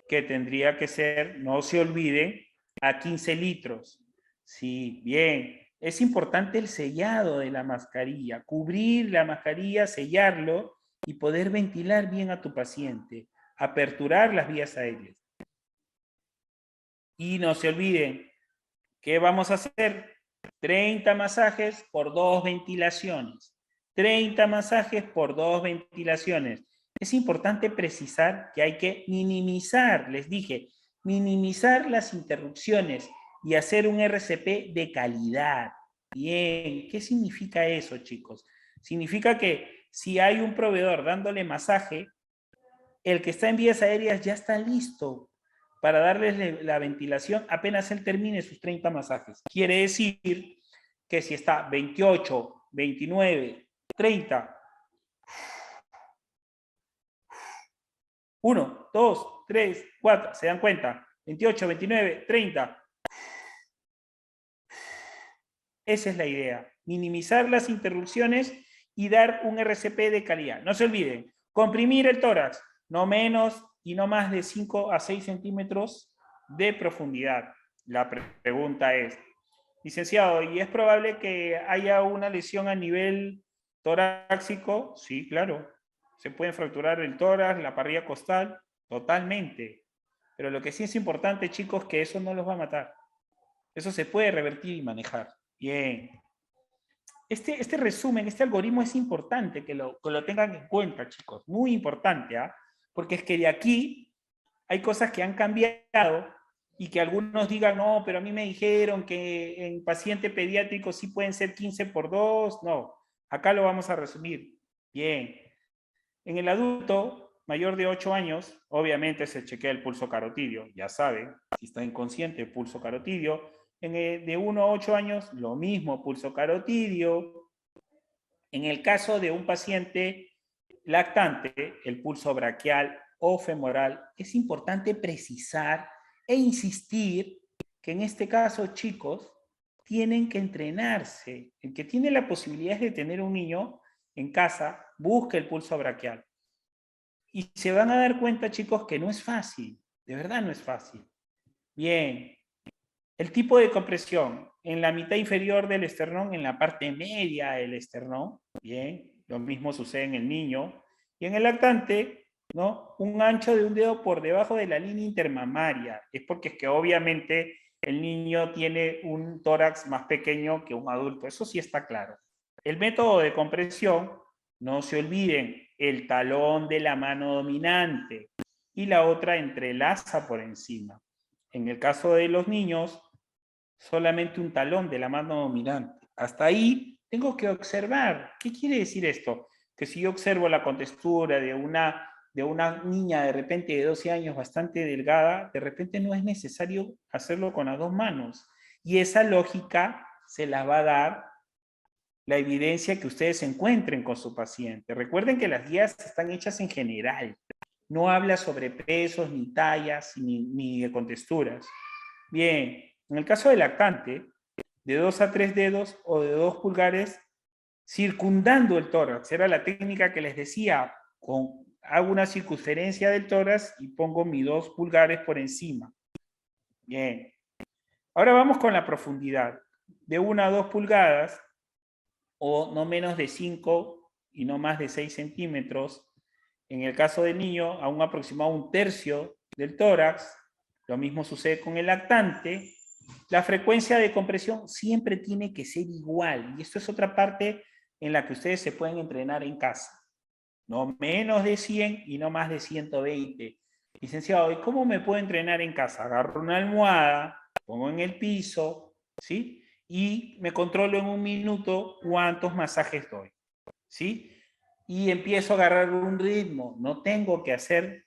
que tendría que ser, no se olviden, a 15 litros. Sí, bien. Es importante el sellado de la mascarilla, cubrir la mascarilla, sellarlo y poder ventilar bien a tu paciente, aperturar las vías aéreas. Y no se olviden, ¿qué vamos a hacer? 30 masajes por 2 ventilaciones. 30 masajes por 2 ventilaciones. Es importante precisar que hay que minimizar, les dije, minimizar las interrupciones y hacer un RCP de calidad. Bien, ¿qué significa eso, chicos? Significa que si hay un proveedor dándole masaje, el que está en vías aéreas ya está listo para darles la ventilación apenas él termine sus 30 masajes. Quiere decir que si está 28, 29, 30, 1, 2, 3, 4, ¿se dan cuenta? 28, 29, 30. Esa es la idea, minimizar las interrupciones y dar un RCP de calidad. No se olviden, comprimir el tórax, no menos y no más de 5 a 6 centímetros de profundidad. La pregunta es, licenciado, ¿y es probable que haya una lesión a nivel torácico? Sí, claro. Se puede fracturar el tórax, la parrilla costal, totalmente. Pero lo que sí es importante, chicos, que eso no los va a matar. Eso se puede revertir y manejar. Bien. Este resumen, este algoritmo es importante que lo tengan en cuenta, chicos. Muy importante, ¿ah? Porque es que de aquí hay cosas que han cambiado y que algunos digan, no, pero a mí me dijeron que en paciente pediátrico sí pueden ser 15 por 2. No, acá lo vamos a resumir. Bien. En el adulto mayor de 8 años, obviamente se chequea el pulso carotidio, ya saben, si está inconsciente, el pulso carotidio. De 1 a 8 años, lo mismo, pulso carotidio. En el caso de un paciente lactante, el pulso braquial o femoral, es importante precisar e insistir que en este caso, chicos, tienen que entrenarse. El que tiene la posibilidad de tener un niño en casa, busque el pulso braquial. Y se van a dar cuenta, chicos, que no es fácil. De verdad no es fácil. Bien. El tipo de compresión. En la mitad inferior del esternón, en la parte media del esternón. Bien. Lo mismo sucede en el niño. Y en el lactante, ¿no? Un ancho de un dedo por debajo de la línea intermamaria. Es porque es que obviamente el niño tiene un tórax más pequeño que un adulto. Eso sí está claro. El método de compresión, no se olviden, el talón de la mano dominante y la otra entrelaza por encima. En el caso de los niños, solamente un talón de la mano dominante. Hasta ahí tengo que observar. ¿Qué quiere decir esto? Que si yo observo la contextura de una niña de repente de 12 años bastante delgada, de repente no es necesario hacerlo con las dos manos. Y esa lógica se la va a dar la evidencia que ustedes encuentren con su paciente. Recuerden que las guías están hechas en general. No habla sobre pesos, ni tallas, ni de contexturas. Bien, en el caso del lactante, de 2 a 3 dedos o de 2 pulgares circundando el tórax. Era la técnica que les decía, hago una circunferencia del tórax y pongo mis 2 pulgares por encima. Bien. Ahora vamos con la profundidad. De 1 a 2 pulgadas, o no menos de 5 y no más de 6 centímetros. En el caso del niño, a un aproximado 1/3 del tórax. Lo mismo sucede con el lactante. La frecuencia de compresión siempre tiene que ser igual. Y esto es otra parte en la que ustedes se pueden entrenar en casa. No menos de 100 y no más de 120. Licenciado, ¿y cómo me puedo entrenar en casa? Agarro una almohada, pongo en el piso, ¿sí? Y me controlo en 1 minuto cuántos masajes doy, ¿sí? Y empiezo a agarrar un ritmo. No tengo que hacer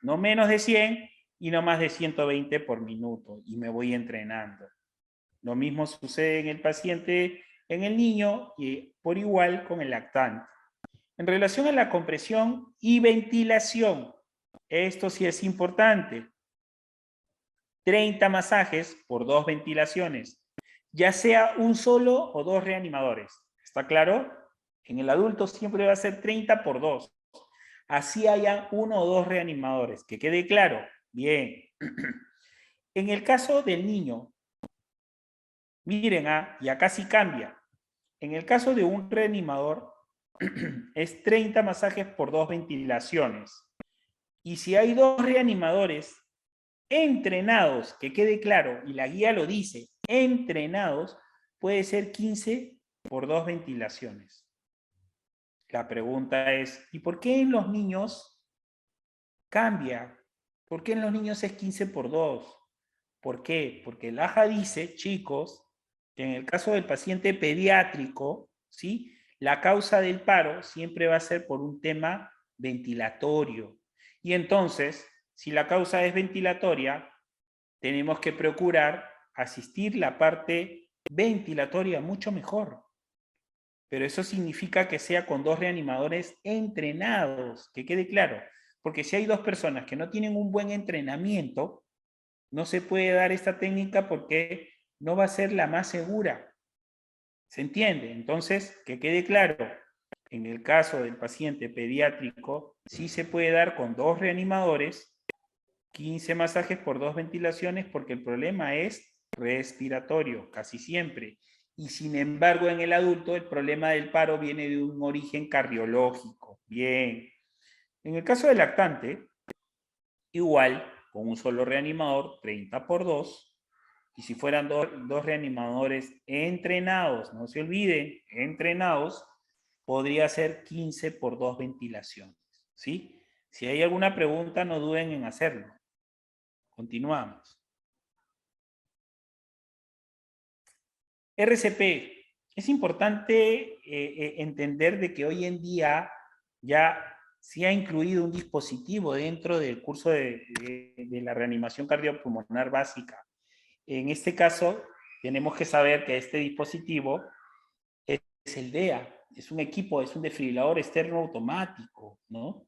no menos de 100 y no más de 120 por minuto. Y me voy entrenando. Lo mismo sucede en el paciente, en el niño, y por igual con el lactante. En relación a la compresión y ventilación, esto sí es importante. 30 masajes por 2 ventilaciones, ya sea un solo o 2 reanimadores. ¿Está claro? En el adulto siempre va a ser 30 por 2. Así haya 1 o 2 reanimadores. Que quede claro. Bien. En el caso del niño, miren, y acá sí cambia. En el caso de un reanimador, es 30 masajes por 2 ventilaciones. Y si hay 2 reanimadores entrenados, que quede claro, y la guía lo dice, entrenados, puede ser 15 por 2 ventilaciones. La pregunta es, ¿y por qué en los niños cambia? ¿Por qué en los niños es 15 por 2? ¿Por qué? Porque el AJA dice, chicos, que en el caso del paciente pediátrico, ¿sí? La causa del paro siempre va a ser por un tema ventilatorio. Y entonces, si la causa es ventilatoria, tenemos que procurar asistir la parte ventilatoria mucho mejor. Pero eso significa que sea con 2 reanimadores entrenados, que quede claro. Porque si hay 2 personas que no tienen un buen entrenamiento, no se puede dar esta técnica porque no va a ser la más segura. ¿Se entiende? Entonces, que quede claro, en el caso del paciente pediátrico, sí se puede dar con 2 reanimadores, 15 masajes por 2 ventilaciones, porque el problema es respiratorio, casi siempre. Y sin embargo, en el adulto, el problema del paro viene de un origen cardiológico. Bien. En el caso del lactante, igual, con un solo reanimador, 30 por 2. Y si fueran 2 reanimadores entrenados, no se olviden, entrenados, podría ser 15 por 2 ventilaciones. ¿Sí? Si hay alguna pregunta, no duden en hacerlo. Continuamos. RCP. Es importante entender de que hoy en día ya se ha incluido un dispositivo dentro del curso de la reanimación cardiopulmonar básica. En este caso, tenemos que saber que este dispositivo es el DEA, es un equipo, es un desfibrilador externo automático, ¿no?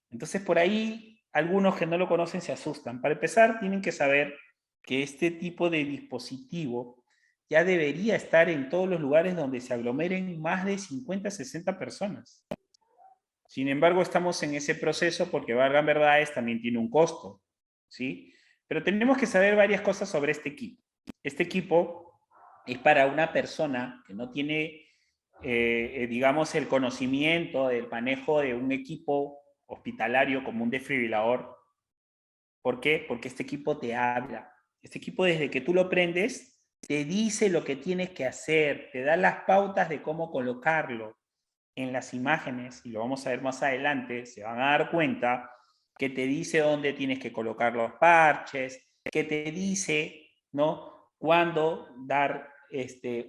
Entonces, por ahí, algunos que no lo conocen se asustan. Para empezar, tienen que saber que este tipo de dispositivo ya debería estar en todos los lugares donde se aglomeren más de 50, 60 personas. Sin embargo, estamos en ese proceso porque, valgan verdades, también tiene un costo, ¿sí? Pero tenemos que saber varias cosas sobre este equipo. Este equipo es para una persona que no tiene, digamos, el conocimiento del manejo de un equipo hospitalario como un desfibrilador. ¿Por qué? Porque este equipo te habla. Este equipo, desde que tú lo prendes, te dice lo que tienes que hacer, te da las pautas de cómo colocarlo. En las imágenes, y lo vamos a ver más adelante, se van a dar cuenta que te dice dónde tienes que colocar los parches, que te dice, ¿no?, cuándo dar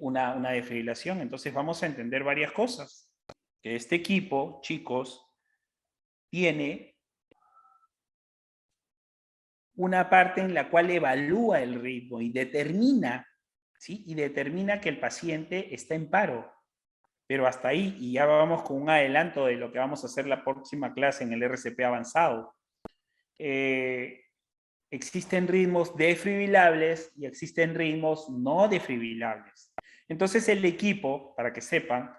una desfibrilación. Entonces vamos a entender varias cosas. Que este equipo, chicos, tiene una parte en la cual evalúa el ritmo y determina, ¿sí? Y determina que el paciente está en paro. Pero hasta ahí, y ya vamos con un adelanto de lo que vamos a hacer la próxima clase en el RCP avanzado. existen ritmos defibrilables y existen ritmos no defibrilables. Entonces el equipo, para que sepan,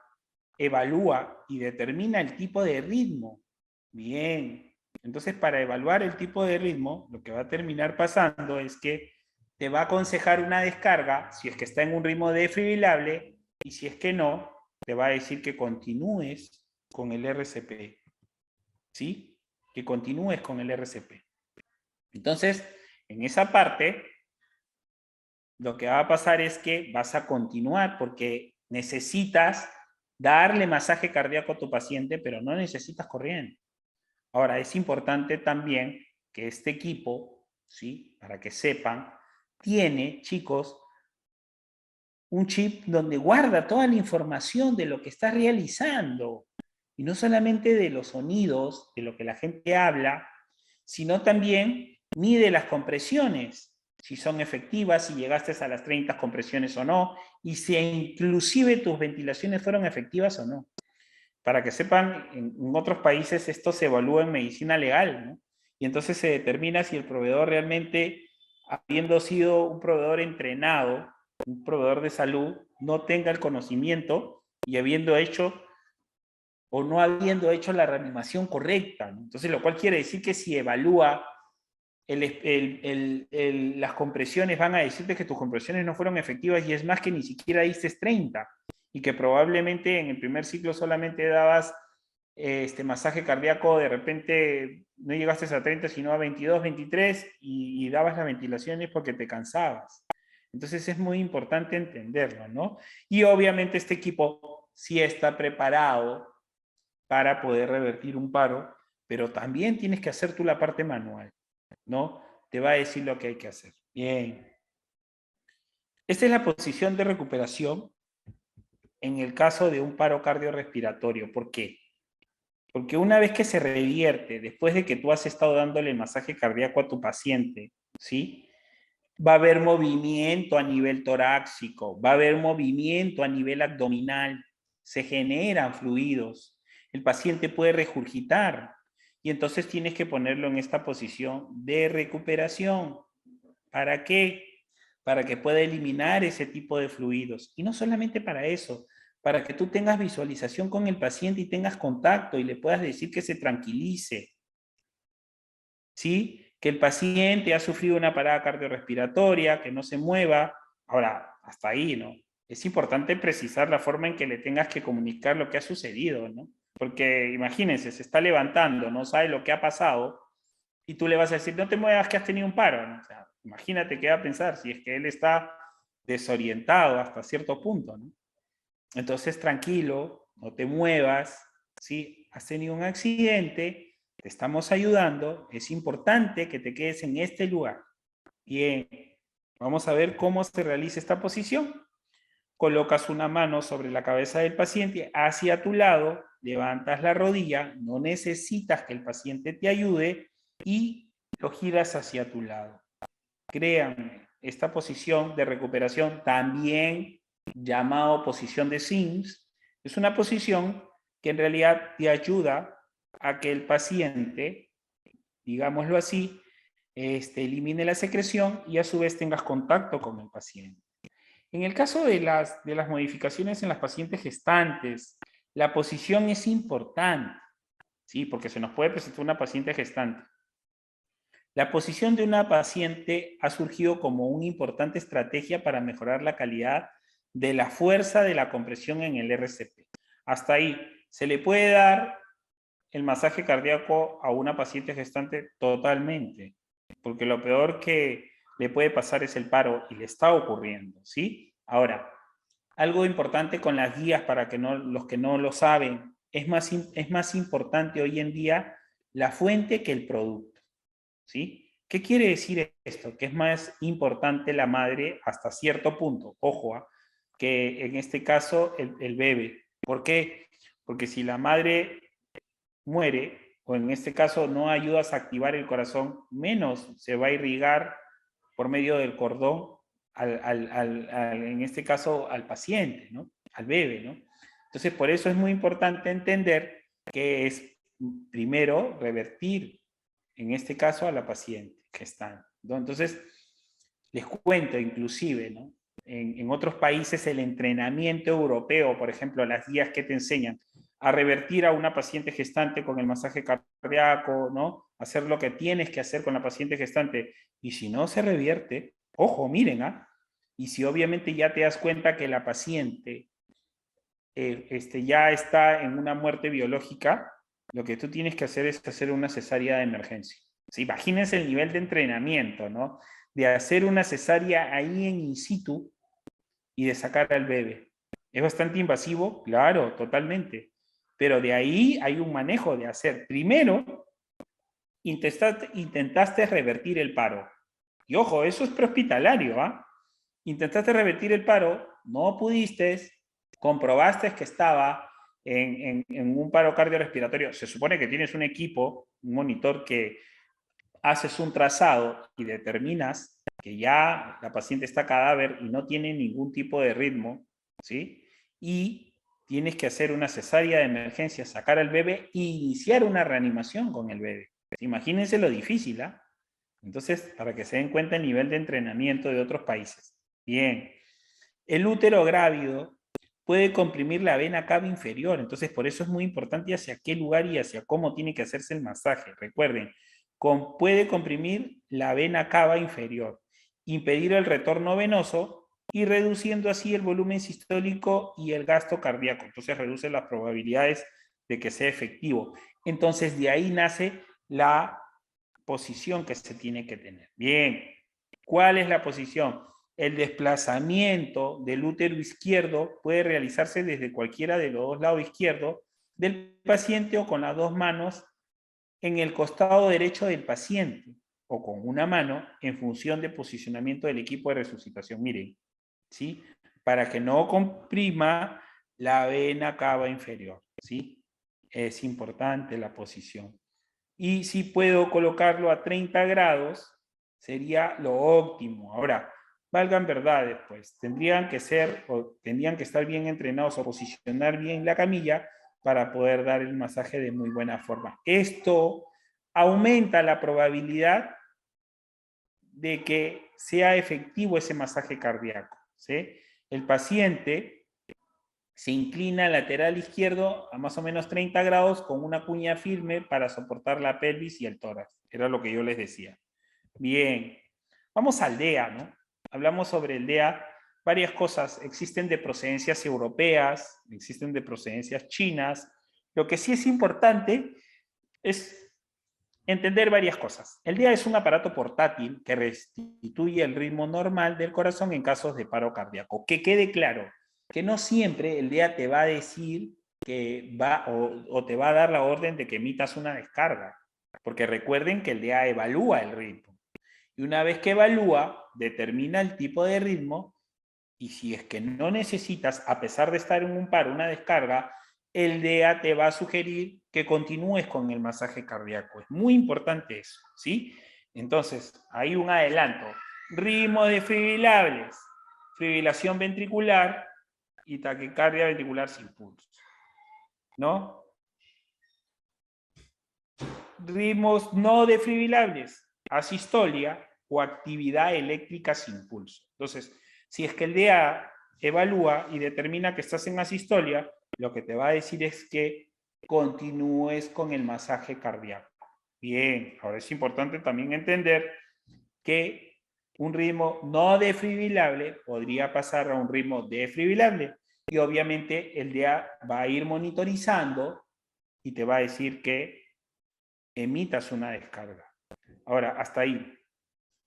evalúa y determina el tipo de ritmo. Bien. Entonces, para evaluar el tipo de ritmo, lo que va a terminar pasando es que te va a aconsejar una descarga si es que está en un ritmo defibrilable y si es que no, te va a decir que continúes con el RCP. ¿Sí? Que continúes con el RCP. Entonces, en esa parte, lo que va a pasar es que vas a continuar porque necesitas darle masaje cardíaco a tu paciente, pero no necesitas corriente. Ahora, es importante también que este equipo, ¿sí? Para que sepan, tiene, chicos, un chip donde guarda toda la información de lo que estás realizando. Y no solamente de los sonidos, de lo que la gente habla, sino también mide las compresiones, si son efectivas, si llegaste a las 30 compresiones o no, y si inclusive tus ventilaciones fueron efectivas o no. Para que sepan, en otros países esto se evalúa en medicina legal, ¿no? Y entonces se determina si el proveedor realmente, habiendo sido un proveedor entrenado, un proveedor de salud, no tenga el conocimiento y habiendo hecho o no habiendo hecho la reanimación correcta, ¿no? Entonces, lo cual quiere decir que si evalúa las compresiones, van a decirte que tus compresiones no fueron efectivas y es más que ni siquiera diste 30 y que probablemente en el primer ciclo solamente dabas masaje cardíaco, de repente no llegaste a 30 sino a 22, 23 y dabas las ventilaciones porque te cansabas. Entonces es muy importante entenderlo, ¿no? Y obviamente este equipo sí está preparado para poder revertir un paro, pero también tienes que hacer tú la parte manual, ¿no? Te va a decir lo que hay que hacer. Bien. Esta es la posición de recuperación en el caso de un paro cardiorrespiratorio. ¿Por qué? Porque una vez que se revierte, después de que tú has estado dándole masaje cardíaco a tu paciente, ¿sí? Va a haber movimiento a nivel torácico, va a haber movimiento a nivel abdominal, se generan fluidos, el paciente puede regurgitar y entonces tienes que ponerlo en esta posición de recuperación. ¿Para qué? Para que pueda eliminar ese tipo de fluidos. Y no solamente para eso, para que tú tengas visualización con el paciente y tengas contacto y le puedas decir que se tranquilice. ¿Sí? Que el paciente ha sufrido una parada cardiorrespiratoria, que no se mueva. Ahora, hasta ahí, ¿no? Es importante precisar la forma en que le tengas que comunicar lo que ha sucedido, ¿no? Porque imagínense, se está levantando, no sabe lo que ha pasado, y tú le vas a decir, no te muevas que has tenido un paro, ¿no? O sea, imagínate qué va a pensar si es que él está desorientado hasta cierto punto, ¿no? Entonces, tranquilo, no te muevas, ¿sí? Has tenido un accidente, te estamos ayudando, es importante que te quedes en este lugar. Bien, vamos a ver cómo se realiza esta posición. Colocas una mano sobre la cabeza del paciente hacia tu lado, levantas la rodilla, no necesitas que el paciente te ayude y lo giras hacia tu lado. Créanme, esta posición de recuperación, también llamado posición de Sims, es una posición que en realidad te ayuda a que el paciente, digámoslo así, elimine la secreción y a su vez tengas contacto con el paciente. En el caso de las modificaciones en las pacientes gestantes, la posición es importante, ¿sí? Porque se nos puede presentar una paciente gestante. La posición de una paciente ha surgido como una importante estrategia para mejorar la calidad de la fuerza de la compresión en el RCP. Hasta ahí, ¿se le puede dar el masaje cardíaco a una paciente gestante? Totalmente, porque lo peor que le puede pasar es el paro y le está ocurriendo, ¿sí? Ahora, algo importante con las guías para que los que no lo saben, es más importante hoy en día la fuente que el producto, ¿sí? ¿Qué quiere decir esto? Que es más importante la madre hasta cierto punto, ojo, que en este caso el bebé. ¿Por qué? Porque si la madre muere, o en este caso no ayudas a activar el corazón, menos se va a irrigar por medio del cordón, en este caso al paciente, ¿no? Al bebé, ¿no? Entonces, por eso es muy importante entender que es primero revertir, en este caso, a la paciente gestante. ¿no? Entonces, les cuento inclusive, ¿no? En otros países el entrenamiento europeo, por ejemplo, las guías que te enseñan a revertir a una paciente gestante con el masaje cardíaco, ¿no? Hacer lo que tienes que hacer con la paciente gestante. Y si no se revierte, ojo, miren, ¿ah? Y si obviamente ya te das cuenta que la paciente ya está en una muerte biológica, lo que tú tienes que hacer es hacer una cesárea de emergencia. ¿Sí? Imagínense el nivel de entrenamiento, ¿no? De hacer una cesárea ahí en in situ y de sacar al bebé. ¿Es bastante invasivo? Claro, totalmente. Pero de ahí hay un manejo de hacer. Primero, intentaste revertir el paro. Y ojo, eso es prehospitalario, ¿ah? Intentaste revertir el paro, no pudiste, comprobaste que estaba en un paro cardiorrespiratorio. Se supone que tienes un equipo, un monitor que haces un trazado y determinas que ya la paciente está cadáver y no tiene ningún tipo de ritmo, ¿sí? Y tienes que hacer una cesárea de emergencia, sacar al bebé e iniciar una reanimación con el bebé. Imagínense lo difícil, ¿ah? Entonces, para que se den cuenta el nivel de entrenamiento de otros países. Bien, el útero grávido puede comprimir la vena cava inferior, entonces por eso es muy importante hacia qué lugar y hacia cómo tiene que hacerse el masaje. Recuerden, puede comprimir la vena cava inferior, impedir el retorno venoso y reduciendo así el volumen sistólico y el gasto cardíaco. Entonces reduce las probabilidades de que sea efectivo. Entonces de ahí nace la posición que se tiene que tener. Bien, ¿cuál es la posición? El desplazamiento del útero izquierdo puede realizarse desde cualquiera de los dos lados izquierdos del paciente o con las dos manos en el costado derecho del paciente o con una mano en función del posicionamiento del equipo de resucitación. Miren, ¿sí? Para que no comprima la vena cava inferior, ¿sí? Es importante la posición. Y si puedo colocarlo a 30 grados, sería lo óptimo. Ahora, valgan verdades, pues, tendrían que estar bien entrenados o posicionar bien la camilla para poder dar el masaje de muy buena forma. Esto aumenta la probabilidad de que sea efectivo ese masaje cardíaco, ¿sí? El paciente se inclina lateral izquierdo a más o menos 30 grados con una cuña firme para soportar la pelvis y el tórax. Era lo que yo les decía. Bien, vamos al DEA, ¿no? Hablamos sobre el DEA, varias cosas. Existen de procedencias europeas, existen de procedencias chinas. Lo que sí es importante es entender varias cosas. El DEA es un aparato portátil que restituye el ritmo normal del corazón en casos de paro cardíaco. Que quede claro, que no siempre el DEA te va a decir que va o te va a dar la orden de que emitas una descarga, porque recuerden que el DEA evalúa el ritmo. Y una vez que evalúa, determina el tipo de ritmo y si es que no necesitas, a pesar de estar en un paro, una descarga, el DEA te va a sugerir que continúes con el masaje cardíaco. Es muy importante eso, ¿sí? Entonces, hay un adelanto. Ritmos desfibrilables, fibrilación ventricular y taquicardia ventricular sin pulso, ¿no? Ritmos no desfibrilables, asistolia o actividad eléctrica sin pulso. Entonces, si es que el DEA evalúa y determina que estás en asistolia, lo que te va a decir es que continúes con el masaje cardíaco. Bien, ahora es importante también entender que un ritmo no desfibrilable podría pasar a un ritmo desfibrilable y obviamente el DEA va a ir monitorizando y te va a decir que emitas una descarga. Ahora, hasta ahí,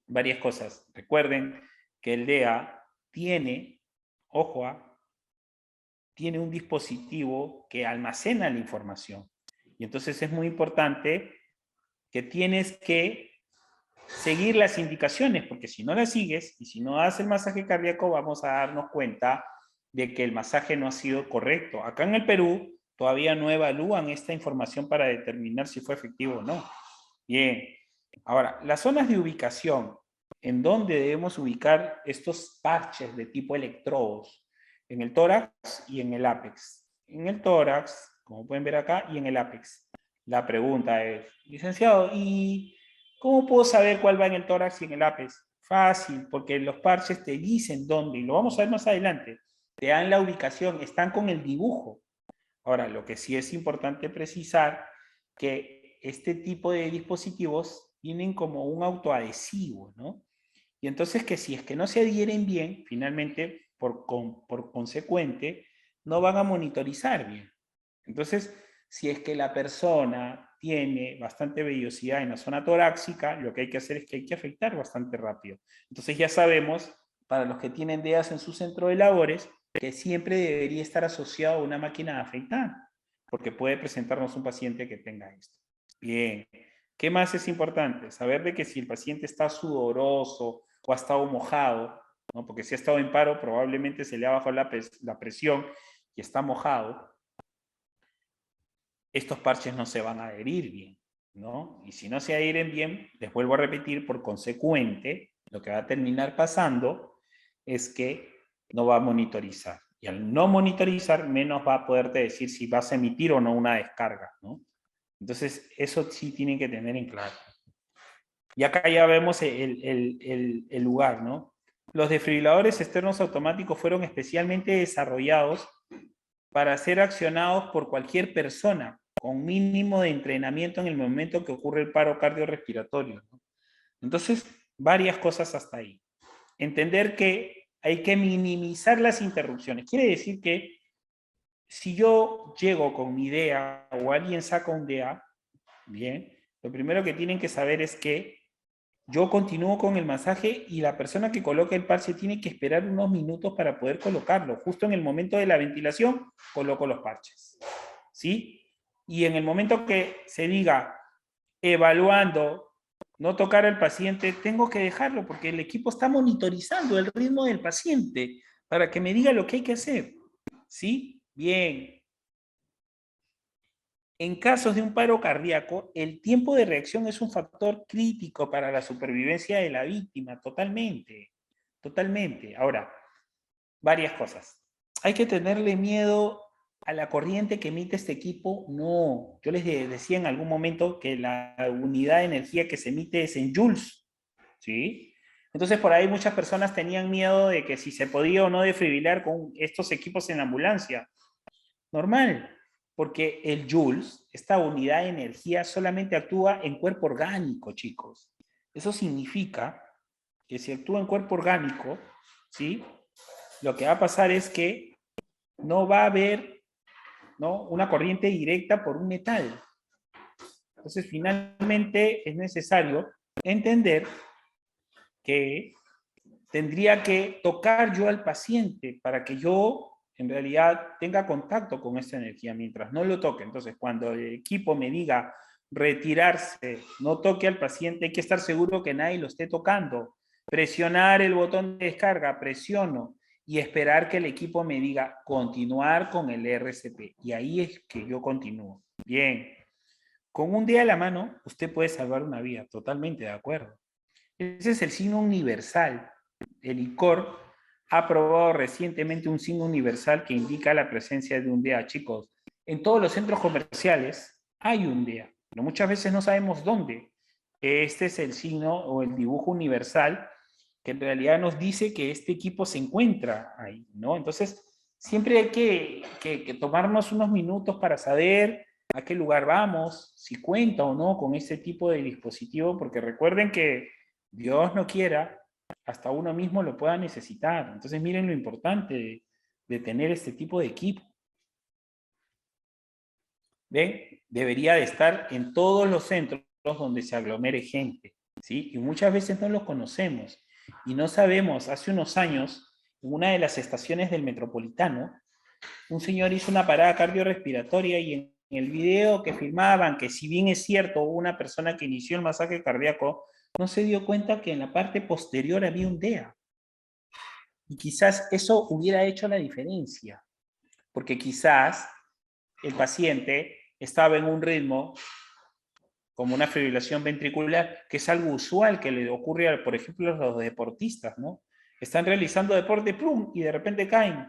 varias cosas. Recuerden que el DEA tiene, ojo, tiene un dispositivo que almacena la información. Y entonces es muy importante que tienes que seguir las indicaciones, porque si no las sigues y si no haces el masaje cardíaco, vamos a darnos cuenta de que el masaje no ha sido correcto. Acá en el Perú todavía no evalúan esta información para determinar si fue efectivo o no. Bien, ahora, las zonas de ubicación, en donde debemos ubicar estos parches de tipo electrodos, en el tórax y en el ápex. En el tórax, como pueden ver acá, y en el ápex. La pregunta es, licenciado, ¿y ¿Cómo puedo saber cuál va en el tórax y en el APES? Fácil, porque los parches te dicen dónde, y lo vamos a ver más adelante. Te dan la ubicación, están con el dibujo. Ahora, lo que sí es importante precisar que este tipo de dispositivos tienen como un autoadhesivo, ¿no? Y entonces que si es que no se adhieren bien, finalmente, por consecuente, no van a monitorizar bien. Entonces, si es que la persona tiene bastante vellosidad en la zona torácica, lo que hay que hacer es que hay que afectar bastante rápido. Entonces ya sabemos, para los que tienen DEAs en su centro de labores, que siempre debería estar asociado a una máquina de afeitar, porque puede presentarnos un paciente que tenga esto. Bien, ¿qué más es importante? Saber de que si el paciente está sudoroso o ha estado mojado, ¿no? Porque si ha estado en paro, probablemente se le ha bajado la presión y está mojado, estos parches no se van a adherir bien, ¿no? Y si no se adhieren bien, les vuelvo a repetir, por consecuente, lo que va a terminar pasando es que no va a monitorizar. Y al no monitorizar, menos va a poderte decir si vas a emitir o no una descarga, ¿no? Entonces, eso sí tienen que tener en claro. Y acá ya vemos el lugar, ¿no? Los desfibriladores externos automáticos fueron especialmente desarrollados para ser accionados por cualquier persona con mínimo de entrenamiento en el momento que ocurre el paro cardiorrespiratorio, ¿no? Entonces, varias cosas hasta ahí. Entender que hay que minimizar las interrupciones. Quiere decir que si yo llego con mi DEA o alguien saca un DEA, bien, lo primero que tienen que saber es que yo continúo con el masaje y la persona que coloca el parche tiene que esperar unos minutos para poder colocarlo. Justo en el momento de la ventilación, coloco los parches. ¿Sí? Y en el momento que se diga, evaluando, no tocar al paciente, tengo que dejarlo porque el equipo está monitorizando el ritmo del paciente para que me diga lo que hay que hacer. ¿Sí? Bien. En casos de un paro cardíaco, el tiempo de reacción es un factor crítico para la supervivencia de la víctima, totalmente, totalmente. Ahora, varias cosas. ¿Hay que tenerle miedo a la corriente que emite este equipo? No. Yo les decía en algún momento que la unidad de energía que se emite es en joules, ¿sí? Entonces por ahí muchas personas tenían miedo de que si se podía o no defibrilar con estos equipos en la ambulancia. Normal, porque el joules, esta unidad de energía, solamente actúa en cuerpo orgánico, chicos. Eso significa que si actúa en cuerpo orgánico, ¿sí? Lo que va a pasar es que no va a haber, ¿no?, una corriente directa por un metal. Entonces, finalmente es necesario entender que tendría que tocar yo al paciente para que yo en realidad tenga contacto con esta energía mientras no lo toque. Entonces, cuando el equipo me diga retirarse, no toque al paciente, hay que estar seguro que nadie lo esté tocando. Presionar el botón de descarga, presiono y esperar que el equipo me diga continuar con el RCP. Y ahí es que yo continúo. Bien. Con un día a la mano, usted puede salvar una vida, totalmente de acuerdo. Ese es el signo universal. El ICOR ha aprobado recientemente un signo universal que indica la presencia de un DEA. Chicos, en todos los centros comerciales hay un DEA, pero muchas veces no sabemos dónde. Este es el signo o el dibujo universal que en realidad nos dice que este equipo se encuentra ahí, ¿no? Entonces, siempre hay que tomarnos unos minutos para saber a qué lugar vamos, si cuenta o no con este tipo de dispositivo, porque recuerden que Dios no quiera, hasta uno mismo lo pueda necesitar. Entonces miren lo importante de tener este tipo de equipo. ¿Ven? Debería de estar en todos los centros donde se aglomere gente, ¿sí? Y muchas veces no los conocemos y no sabemos. Hace unos años, en una de las estaciones del Metropolitano, un señor hizo una parada cardiorrespiratoria y en el video que filmaban, que si bien es cierto, hubo una persona que inició el masaje cardíaco, no se dio cuenta que en la parte posterior había un DEA. Y quizás eso hubiera hecho la diferencia, porque quizás el paciente estaba en un ritmo como una fibrilación ventricular, que es algo usual que le ocurre, por ejemplo, a los deportistas, ¿no? Están realizando deporte, ¡plum!, y de repente caen.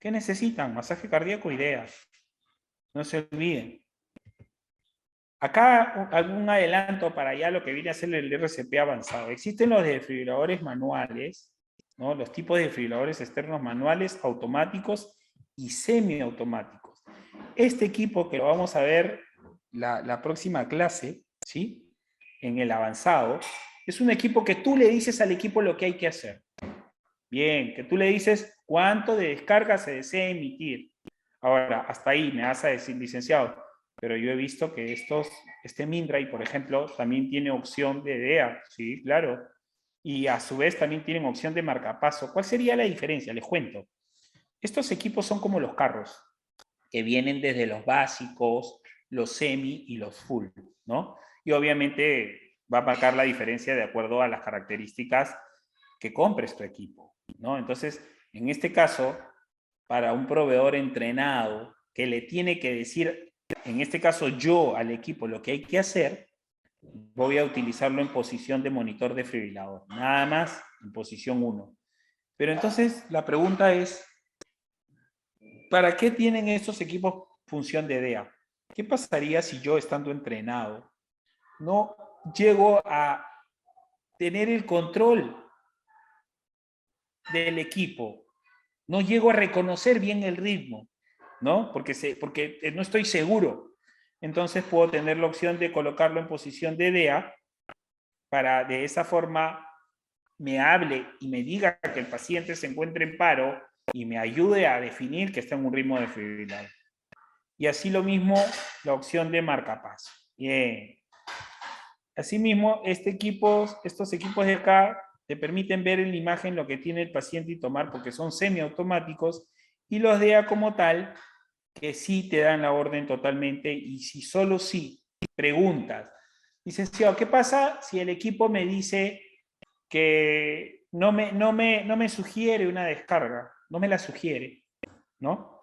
¿Qué necesitan? Masaje cardíaco y DEA. No se olviden. Acá algún adelanto para ya lo que viene a ser el RCP avanzado. Existen los desfibriladores manuales, ¿no? Los tipos de desfibriladores externos manuales, automáticos y semiautomáticos. Este equipo que lo vamos a ver la próxima clase, ¿sí? En el avanzado, es un equipo que tú le dices al equipo lo que hay que hacer. Bien, que tú le dices cuánto de descarga se desea emitir. Ahora, hasta ahí me vas a decir, licenciado, pero yo he visto que este MinDrive, por ejemplo, también tiene opción de DEA, sí, claro, y a su vez también tienen opción de marcapaso. ¿Cuál sería la diferencia? Les cuento. Estos equipos son como los carros, que vienen desde los básicos, los semi y los full, ¿no? Y obviamente va a marcar la diferencia de acuerdo a las características que compres tu equipo, ¿no? Entonces, en este caso, para un proveedor entrenado que le tiene que decir, en este caso yo al equipo lo que hay que hacer, voy a utilizarlo en posición de monitor desfibrilador, nada más en posición 1. Pero entonces la pregunta es, ¿para qué tienen estos equipos función de DEA? ¿Qué pasaría si yo, estando entrenado, no llego a tener el control del equipo? No llego a reconocer bien el ritmo, ¿no? Porque no estoy seguro. Entonces puedo tener la opción de colocarlo en posición de DEA para de esa forma me hable y me diga que el paciente se encuentre en paro y me ayude a definir que está en un ritmo desfibrilado. Y así lo mismo la opción de marcapaso. Bien. Asimismo, estos equipos de acá te permiten ver en la imagen lo que tiene el paciente y tomar porque son semiautomáticos, y los DEA como tal, que sí te dan la orden totalmente, y si solo sí preguntas, licenciado, ¿qué pasa si el equipo me dice que no me sugiere una descarga? No me la sugiere, ¿no?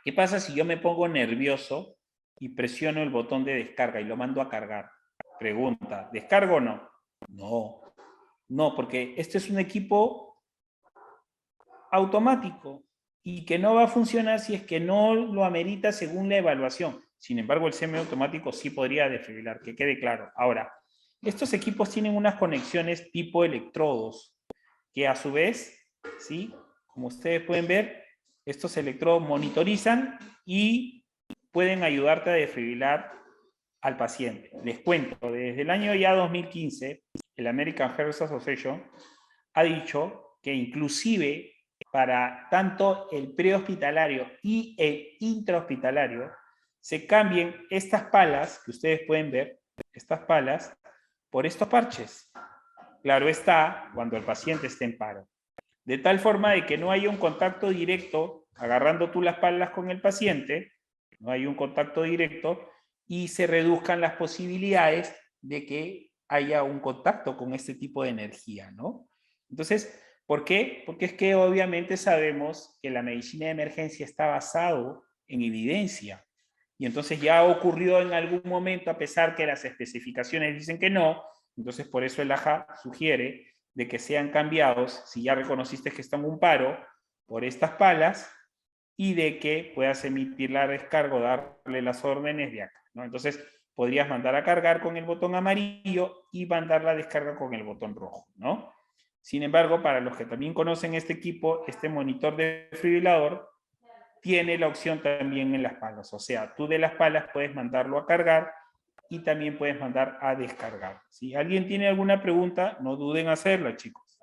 ¿Qué pasa si yo me pongo nervioso y presiono el botón de descarga y lo mando a cargar? Pregunta, ¿descargo o no? No, no, porque este es un equipo automático y que no va a funcionar si es que no lo amerita según la evaluación. Sin embargo, el semiautomático sí podría desfibrilar, que quede claro. Ahora, estos equipos tienen unas conexiones tipo electrodos, que a su vez, ¿sí? Como ustedes pueden ver, estos electrodos monitorizan y pueden ayudarte a desfibrilar al paciente. Les cuento, desde el año ya 2015, el American Heart Association ha dicho que inclusive para tanto el prehospitalario y el intrahospitalario se cambien estas palas que ustedes pueden ver, estas palas, por estos parches. Claro está, cuando el paciente esté en paro. De tal forma de que no haya un contacto directo, agarrando tú las palas con el paciente, no hay un contacto directo, y se reduzcan las posibilidades de que haya un contacto con este tipo de energía, ¿no? Entonces, ¿por qué? Porque es que obviamente sabemos que la medicina de emergencia está basado en evidencia. Y entonces ya ocurrió en algún momento, a pesar que las especificaciones dicen que no, entonces por eso el AJA sugiere de que sean cambiados, si ya reconociste que está en un paro, por estas palas, y de que puedas emitir la descarga o darle las órdenes de acá, ¿no? Entonces, podrías mandar a cargar con el botón amarillo y mandar la descarga con el botón rojo, ¿no? Sin embargo, para los que también conocen este equipo, este monitor de desfibrilador tiene la opción también en las palas. O sea, tú de las palas puedes mandarlo a cargar y también puedes mandar a descargar. Si alguien tiene alguna pregunta, no duden en hacerla, chicos.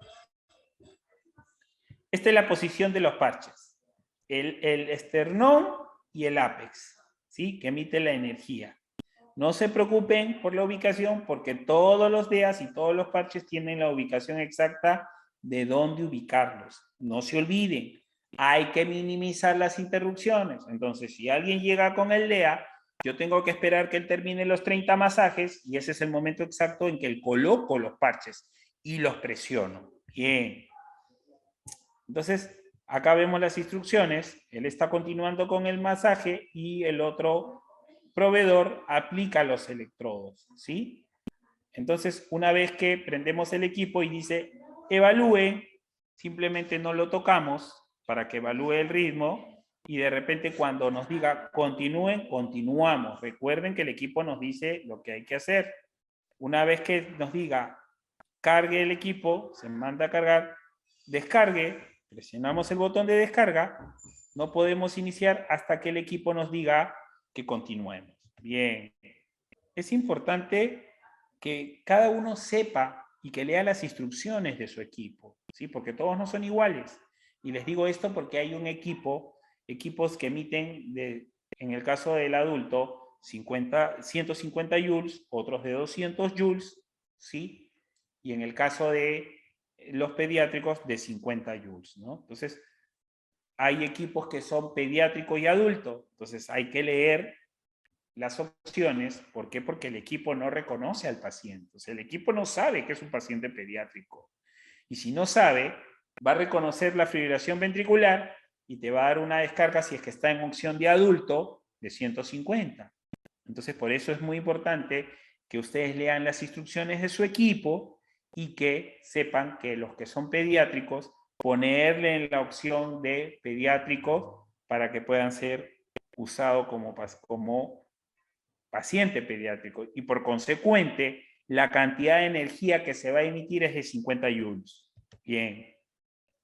Esta es la posición de los parches. El esternón y el ápex, ¿sí? Que emite la energía. No se preocupen por la ubicación porque todos los DEAs y todos los parches tienen la ubicación exacta de dónde ubicarlos. No se olviden, hay que minimizar las interrupciones. Entonces, si alguien llega con el DEA, yo tengo que esperar que él termine los 30 masajes y ese es el momento exacto en que él coloco los parches y los presiono. Bien. Entonces, acá vemos las instrucciones. Él está continuando con el masaje y el otro proveedor aplica los electrodos, ¿sí? Entonces, una vez que prendemos el equipo y dice evalúe, simplemente no lo tocamos para que evalúe el ritmo y de repente cuando nos diga continúen, continuamos. Recuerden que el equipo nos dice lo que hay que hacer. Una vez que nos diga cargue el equipo, se manda a cargar, descargue, presionamos el botón de descarga, no podemos iniciar hasta que el equipo nos diga que continuemos. Bien. Es importante que cada uno sepa y que lea las instrucciones de su equipo, ¿sí? Porque todos no son iguales. Y les digo esto porque hay un equipos que emiten, en el caso del adulto, 150 joules, otros de 200 joules, ¿sí? Y en el caso de los pediátricos, de 50 joules, ¿no? Entonces, hay equipos que son pediátrico y adulto, entonces hay que leer las opciones. ¿Por qué? Porque el equipo no reconoce al paciente. O sea, el equipo no sabe que es un paciente pediátrico. Y si no sabe, va a reconocer la fibrilación ventricular y te va a dar una descarga si es que está en opción de adulto de 150. Entonces, por eso es muy importante que ustedes lean las instrucciones de su equipo y que sepan que los que son pediátricos, ponerle en la opción de pediátrico para que puedan ser usados como paciente pediátrico, y por consecuente la cantidad de energía que se va a emitir es de 50 joules. Bien,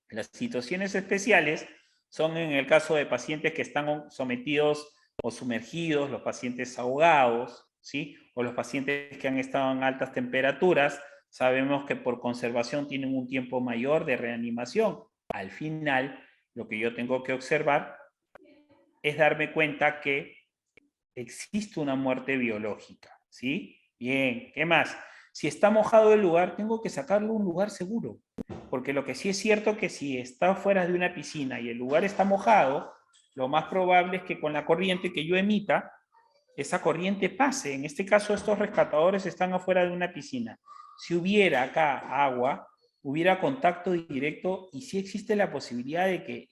las situaciones especiales son en el caso de pacientes que están sometidos o sumergidos, los pacientes ahogados, ¿sí? O los pacientes que han estado en altas temperaturas. Sabemos que por conservación tienen un tiempo mayor de reanimación. Al final, lo que yo tengo que observar es darme cuenta que existe una muerte biológica, ¿sí? Bien, ¿qué más? Si está mojado el lugar, tengo que sacarlo a un lugar seguro, porque lo que sí es cierto que si está fuera de una piscina y el lugar está mojado, lo más probable es que con la corriente que yo emita, esa corriente pase. En este caso, estos rescatadores están afuera de una piscina. Si hubiera acá agua, hubiera contacto directo y sí existe la posibilidad de que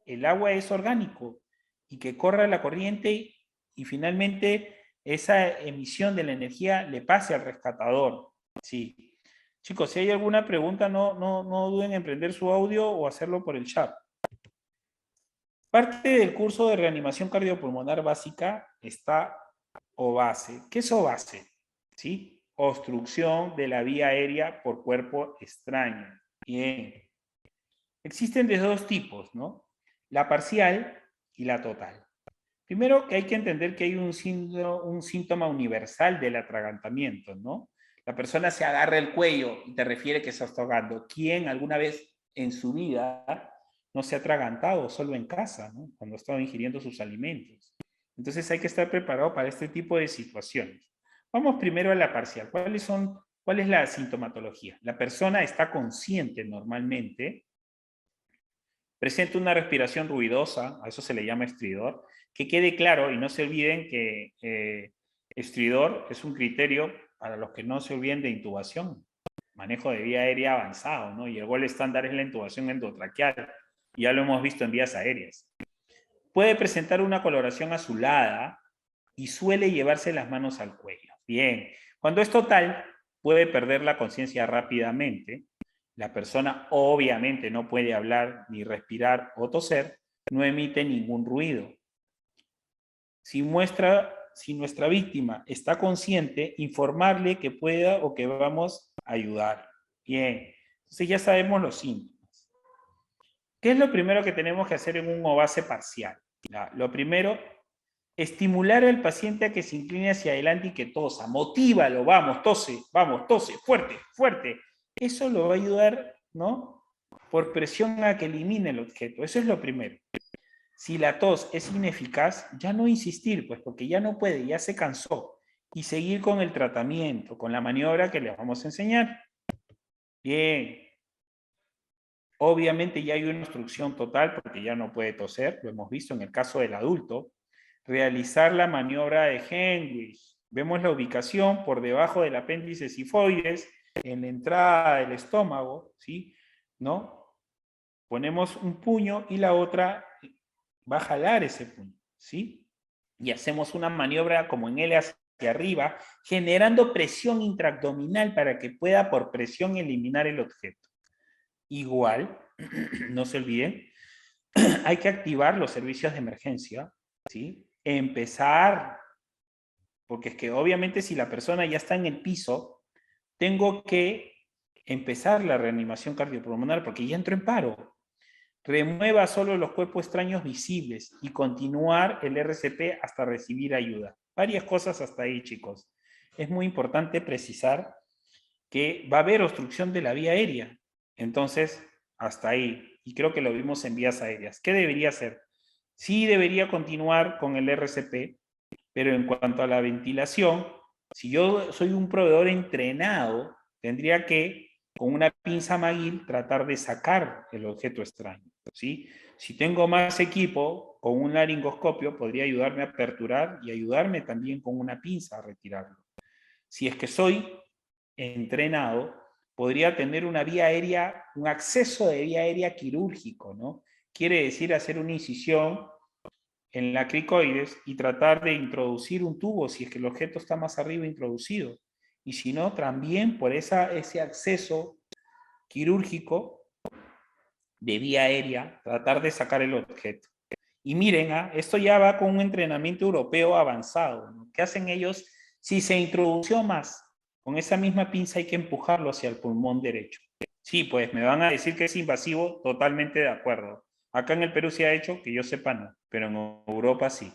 el agua es orgánico y que corra la corriente y finalmente esa emisión de la energía le pase al rescatador. Sí. Chicos, si hay alguna pregunta, no duden en prender su audio o hacerlo por el chat. Parte del curso de reanimación cardiopulmonar básica está OBASE. ¿Qué es OBASE? ¿Sí? Obstrucción de la vía aérea por cuerpo extraño. Bien. Existen de dos tipos, ¿no? La parcial y la total. Primero que hay que entender que hay un síntoma universal del atragantamiento, ¿no? La persona se agarra el cuello y te refiere que se está ahogando. ¿Quién alguna vez en su vida no se ha atragantado solo en casa, ¿no? Cuando estaba ingiriendo sus alimentos? Entonces hay que estar preparado para este tipo de situaciones. Vamos primero a la parcial. ¿Cuál es la sintomatología? La persona está consciente normalmente, presenta una respiración ruidosa, a eso se le llama estridor. Que quede claro y no se olviden que estridor es un criterio para los que no se olviden de intubación, manejo de vía aérea avanzado, ¿no? Y el gol estándar es la intubación endotraqueal, ya lo hemos visto en vías aéreas. Puede presentar una coloración azulada y suele llevarse las manos al cuello. Bien, cuando es total, puede perder la conciencia rápidamente. La persona obviamente no puede hablar, ni respirar o toser, no emite ningún ruido. Si nuestra víctima está consciente, informarle que pueda o que vamos a ayudar. Bien, entonces ya sabemos los síntomas. ¿Qué es lo primero que tenemos que hacer en un OBASE parcial? Lo primero, estimular al paciente a que se incline hacia adelante y que tosa. Motívalo, vamos, tose, fuerte, fuerte. Eso lo va a ayudar, ¿no? Por presión a que elimine el objeto. Eso es lo primero. Si la tos es ineficaz, ya no insistir, pues porque ya no puede, ya se cansó. Y seguir con el tratamiento, con la maniobra que les vamos a enseñar. Bien. Obviamente ya hay una obstrucción total porque ya no puede toser, lo hemos visto en el caso del adulto. Realizar la maniobra de Heimlich. Vemos la ubicación por debajo del apéndice sifoides, en la entrada del estómago, ¿sí? ¿No? Ponemos un puño y la otra va a jalar ese puño, ¿sí? Y hacemos una maniobra como en L hacia arriba, generando presión intraabdominal para que pueda por presión eliminar el objeto. Igual, no se olviden, hay que activar los servicios de emergencia, ¿sí? Empezar, porque es que obviamente si la persona ya está en el piso, tengo que empezar la reanimación cardiopulmonar porque ya entro en paro. Remueva solo los cuerpos extraños visibles y continuar el RCP hasta recibir ayuda. Varias cosas hasta ahí, chicos. Es muy importante precisar que va a haber obstrucción de la vía aérea. Entonces, hasta ahí. Y creo que lo vimos en vías aéreas. ¿Qué debería hacer? Sí debería continuar con el RCP, pero en cuanto a la ventilación, si yo soy un proveedor entrenado, tendría que, con una pinza McGill, tratar de sacar el objeto extraño, ¿sí? Si tengo más equipo, con un laringoscopio, podría ayudarme a aperturar y ayudarme también con una pinza a retirarlo. Si es que soy entrenado, podría tener una vía aérea, un acceso de vía aérea quirúrgico, ¿no? Quiere decir hacer una incisión en la cricoides y tratar de introducir un tubo si es que el objeto está más arriba introducido. Y si no, también por ese acceso quirúrgico de vía aérea, tratar de sacar el objeto. Y miren, esto ya va con un entrenamiento europeo avanzado, ¿no? ¿Qué hacen ellos? Si se introdució más, con esa misma pinza hay que empujarlo hacia el pulmón derecho. Sí, pues me van a decir que es invasivo, totalmente de acuerdo. Acá en el Perú se ha hecho, que yo sepa no, pero en Europa sí.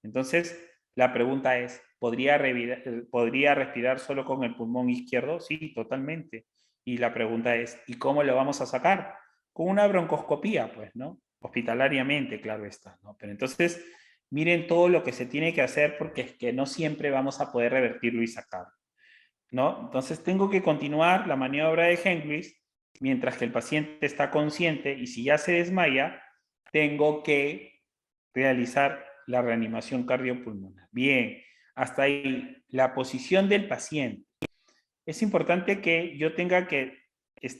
Entonces, la pregunta es, ¿podría respirar solo con el pulmón izquierdo? Sí, totalmente. Y la pregunta es, ¿y cómo lo vamos a sacar? Con una broncoscopía, pues, ¿no? Hospitalariamente, claro está, ¿no? Pero entonces, miren todo lo que se tiene que hacer porque es que no siempre vamos a poder revertirlo y sacarlo, ¿no? Entonces, tengo que continuar la maniobra de Henry mientras que el paciente está consciente y si ya se desmaya, tengo que realizar la reanimación cardiopulmonar. Bien, hasta ahí, la posición del paciente. Es importante que yo tenga que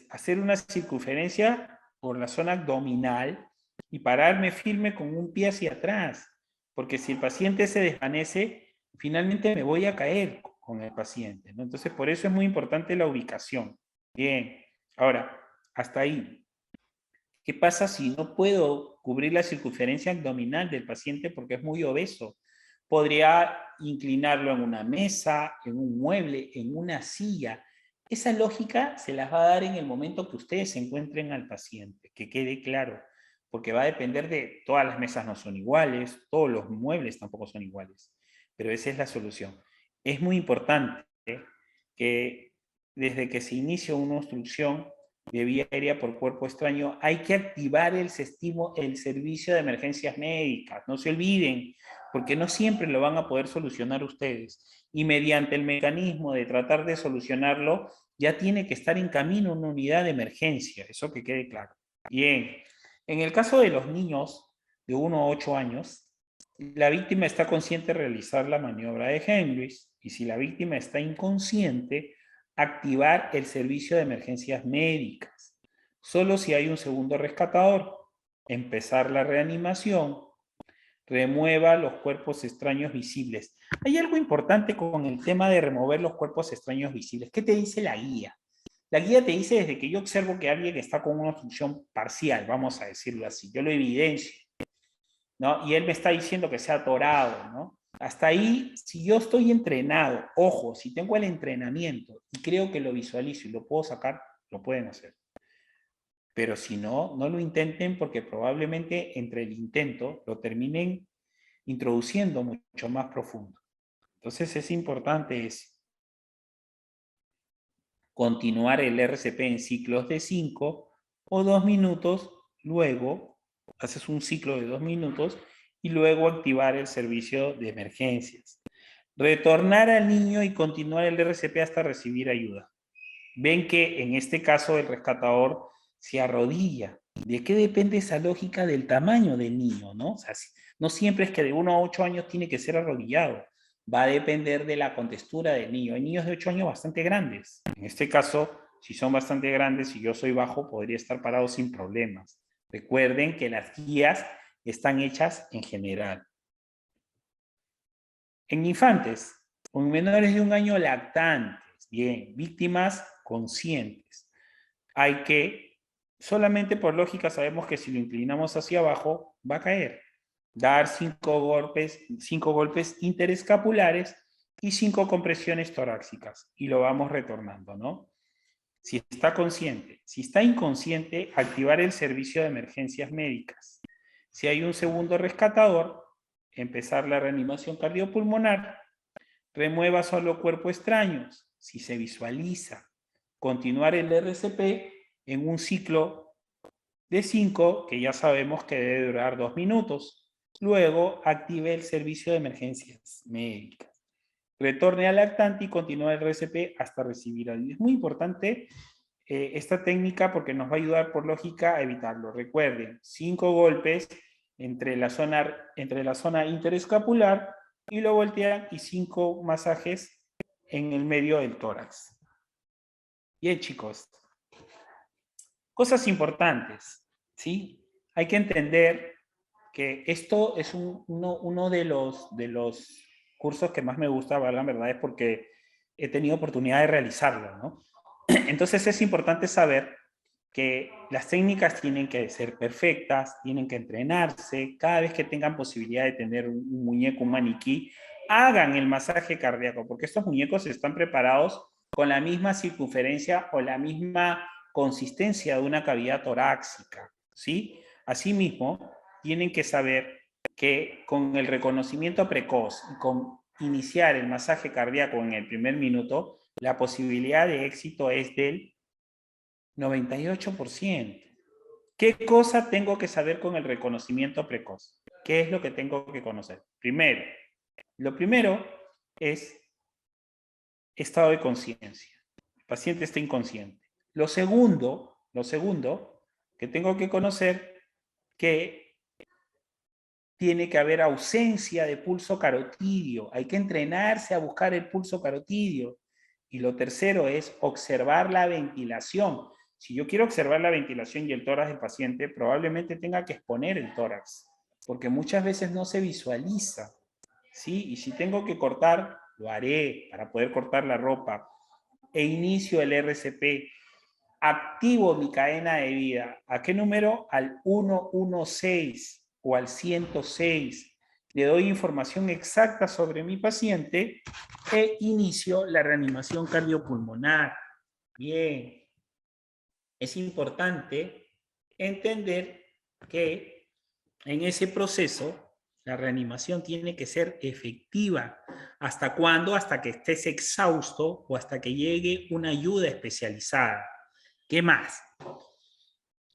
hacer una circunferencia por la zona abdominal y pararme firme con un pie hacia atrás, porque si el paciente se desvanece, finalmente me voy a caer con el paciente, ¿no? Entonces, por eso es muy importante la ubicación. Bien, ahora, hasta ahí. ¿Qué pasa si no puedo cubrir la circunferencia abdominal del paciente porque es muy obeso? Podría inclinarlo en una mesa, en un mueble, en una silla. Esa lógica se las va a dar en el momento que ustedes se encuentren al paciente, que quede claro, porque va a depender de todas las mesas no son iguales, todos los muebles tampoco son iguales, pero esa es la solución. Es muy importante que desde que se inicia una obstrucción de vía aérea por cuerpo extraño, hay que activar el servicio de emergencias médicas. No se olviden, porque no siempre lo van a poder solucionar ustedes. Y mediante el mecanismo de tratar de solucionarlo, ya tiene que estar en camino una unidad de emergencia. Eso que quede claro. Bien, en el caso de los niños de 1 a 8 años, la víctima está consciente de realizar la maniobra de Henrys y si la víctima está inconsciente, activar el servicio de emergencias médicas. Solo si hay un segundo rescatador. Empezar la reanimación. Remueva los cuerpos extraños visibles. Hay algo importante con el tema de remover los cuerpos extraños visibles. ¿Qué te dice la guía? La guía te dice desde que yo observo que alguien está con una obstrucción parcial, vamos a decirlo así, yo lo evidencio, ¿no? Y él me está diciendo que se ha atorado, ¿no? Hasta ahí, si yo estoy entrenado, ojo, si tengo el entrenamiento y creo que lo visualizo y lo puedo sacar, lo pueden hacer. Pero si no, no lo intenten porque probablemente entre el intento lo terminen introduciendo mucho más profundo. Entonces es importante continuar el RCP en ciclos de 5 o 2 minutos, luego haces un ciclo de 2 minutos y luego activar el servicio de emergencias. Retornar al niño y continuar el RCP hasta recibir ayuda. Ven que en este caso el rescatador se arrodilla. ¿De qué depende esa lógica del tamaño del niño, no? O sea, no siempre es que de 1 a 8 años tiene que ser arrodillado. Va a depender de la contextura del niño. Hay niños de 8 años bastante grandes. En este caso, si son bastante grandes y yo soy bajo, podría estar parado sin problemas. Recuerden que las guías están hechas en general. En infantes, con menores de 1 año lactantes, bien, víctimas conscientes. Hay que solamente por lógica sabemos que si lo inclinamos hacia abajo, va a caer. Dar 5 golpes interescapulares y 5 compresiones torácicas. Y lo vamos retornando, ¿no? Si está consciente. Si está inconsciente, activar el servicio de emergencias médicas. Si hay un segundo rescatador, empezar la reanimación cardiopulmonar. Remueva solo cuerpos extraños. Si se visualiza, continuar el RCP en un ciclo de 5, que ya sabemos que debe durar 2 minutos. Luego, active el servicio de emergencias médicas. Retorne al lactante y continúe el RCP hasta recibir alivio. Es muy importante esta técnica porque nos va a ayudar por lógica a evitarlo. Recuerden, 5 golpes entre la zona interescapular y lo voltean y 5 masajes en el medio del tórax. Bien, chicos. Cosas importantes, ¿sí? Hay que entender que esto es uno de los cursos que más me gusta, la verdad, es porque he tenido oportunidad de realizarlo, ¿no? Entonces es importante saber que las técnicas tienen que ser perfectas, tienen que entrenarse, cada vez que tengan posibilidad de tener un muñeco, un maniquí, hagan el masaje cardíaco, porque estos muñecos están preparados con la misma circunferencia o la misma consistencia de una cavidad torácica, ¿sí? Asimismo, tienen que saber que con el reconocimiento precoz y con iniciar el masaje cardíaco en el primer minuto, la posibilidad de éxito es del 98%. ¿Qué cosa tengo que saber con el reconocimiento precoz? ¿Qué es lo que tengo que conocer? Lo primero es estado de conciencia. El paciente está inconsciente. Lo segundo que tengo que conocer, que tiene que haber ausencia de pulso carotidio. Hay que entrenarse a buscar el pulso carotidio. Y lo tercero es observar la ventilación. Si yo quiero observar la ventilación y el tórax del paciente, probablemente tenga que exponer el tórax, porque muchas veces no se visualiza, ¿sí? Y si tengo que cortar, lo haré para poder cortar la ropa. E inicio el RCP. Activo mi cadena de vida. ¿A qué número? Al 116 o al 106. Le doy información exacta sobre mi paciente e inicio la reanimación cardiopulmonar. Bien. Es importante entender que en ese proceso la reanimación tiene que ser efectiva. ¿Hasta cuándo? Hasta que estés exhausto o hasta que llegue una ayuda especializada. ¿Qué más?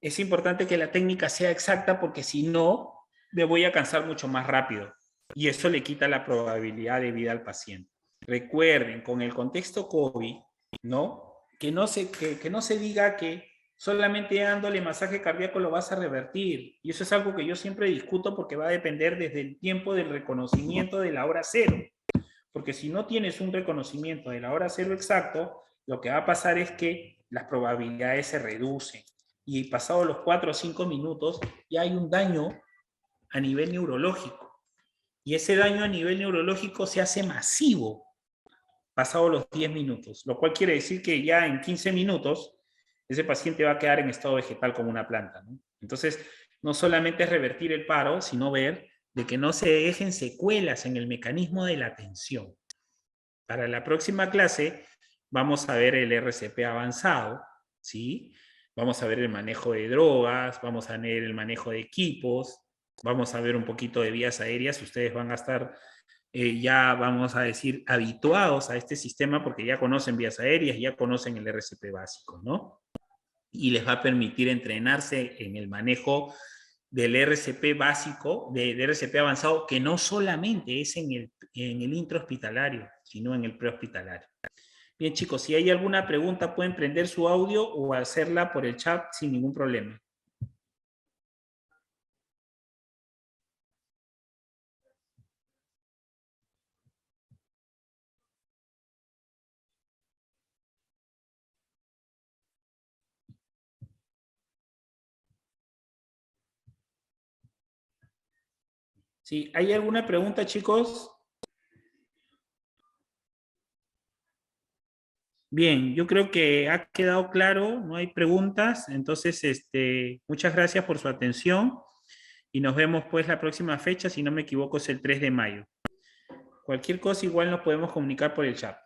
Es importante que la técnica sea exacta porque si no, me voy a cansar mucho más rápido y eso le quita la probabilidad de vida al paciente. Recuerden, con el contexto COVID, ¿no? Que no se diga que solamente dándole masaje cardíaco lo vas a revertir. Y eso es algo que yo siempre discuto porque va a depender desde el tiempo del reconocimiento de la hora cero. Porque si no tienes un reconocimiento de la hora cero exacto, lo que va a pasar es que las probabilidades se reducen. Y pasados los 4 o 5 minutos ya hay un daño a nivel neurológico. Y ese daño a nivel neurológico se hace masivo pasados los 10 minutos, lo cual quiere decir que ya en 15 minutos ese paciente va a quedar en estado vegetal como una planta, ¿no? Entonces, no solamente es revertir el paro, sino ver de que no se dejen secuelas en el mecanismo de la atención. Para la próxima clase vamos a ver el RCP avanzado, ¿sí? Vamos a ver el manejo de drogas, vamos a ver el manejo de equipos, vamos a ver un poquito de vías aéreas. Ustedes van a estar ya, vamos a decir, habituados a este sistema porque ya conocen vías aéreas, ya conocen el RCP básico, ¿no? Y les va a permitir entrenarse en el manejo del RCP básico, del RCP avanzado, que no solamente es en el intrahospitalario, sino en el prehospitalario. Bien, chicos, si hay alguna pregunta, pueden prender su audio o hacerla por el chat sin ningún problema. ¿Sí? ¿Hay alguna pregunta, chicos? Bien, yo creo que ha quedado claro, no hay preguntas, entonces muchas gracias por su atención y nos vemos pues la próxima fecha, si no me equivoco es el 3 de mayo. Cualquier cosa igual nos podemos comunicar por el chat.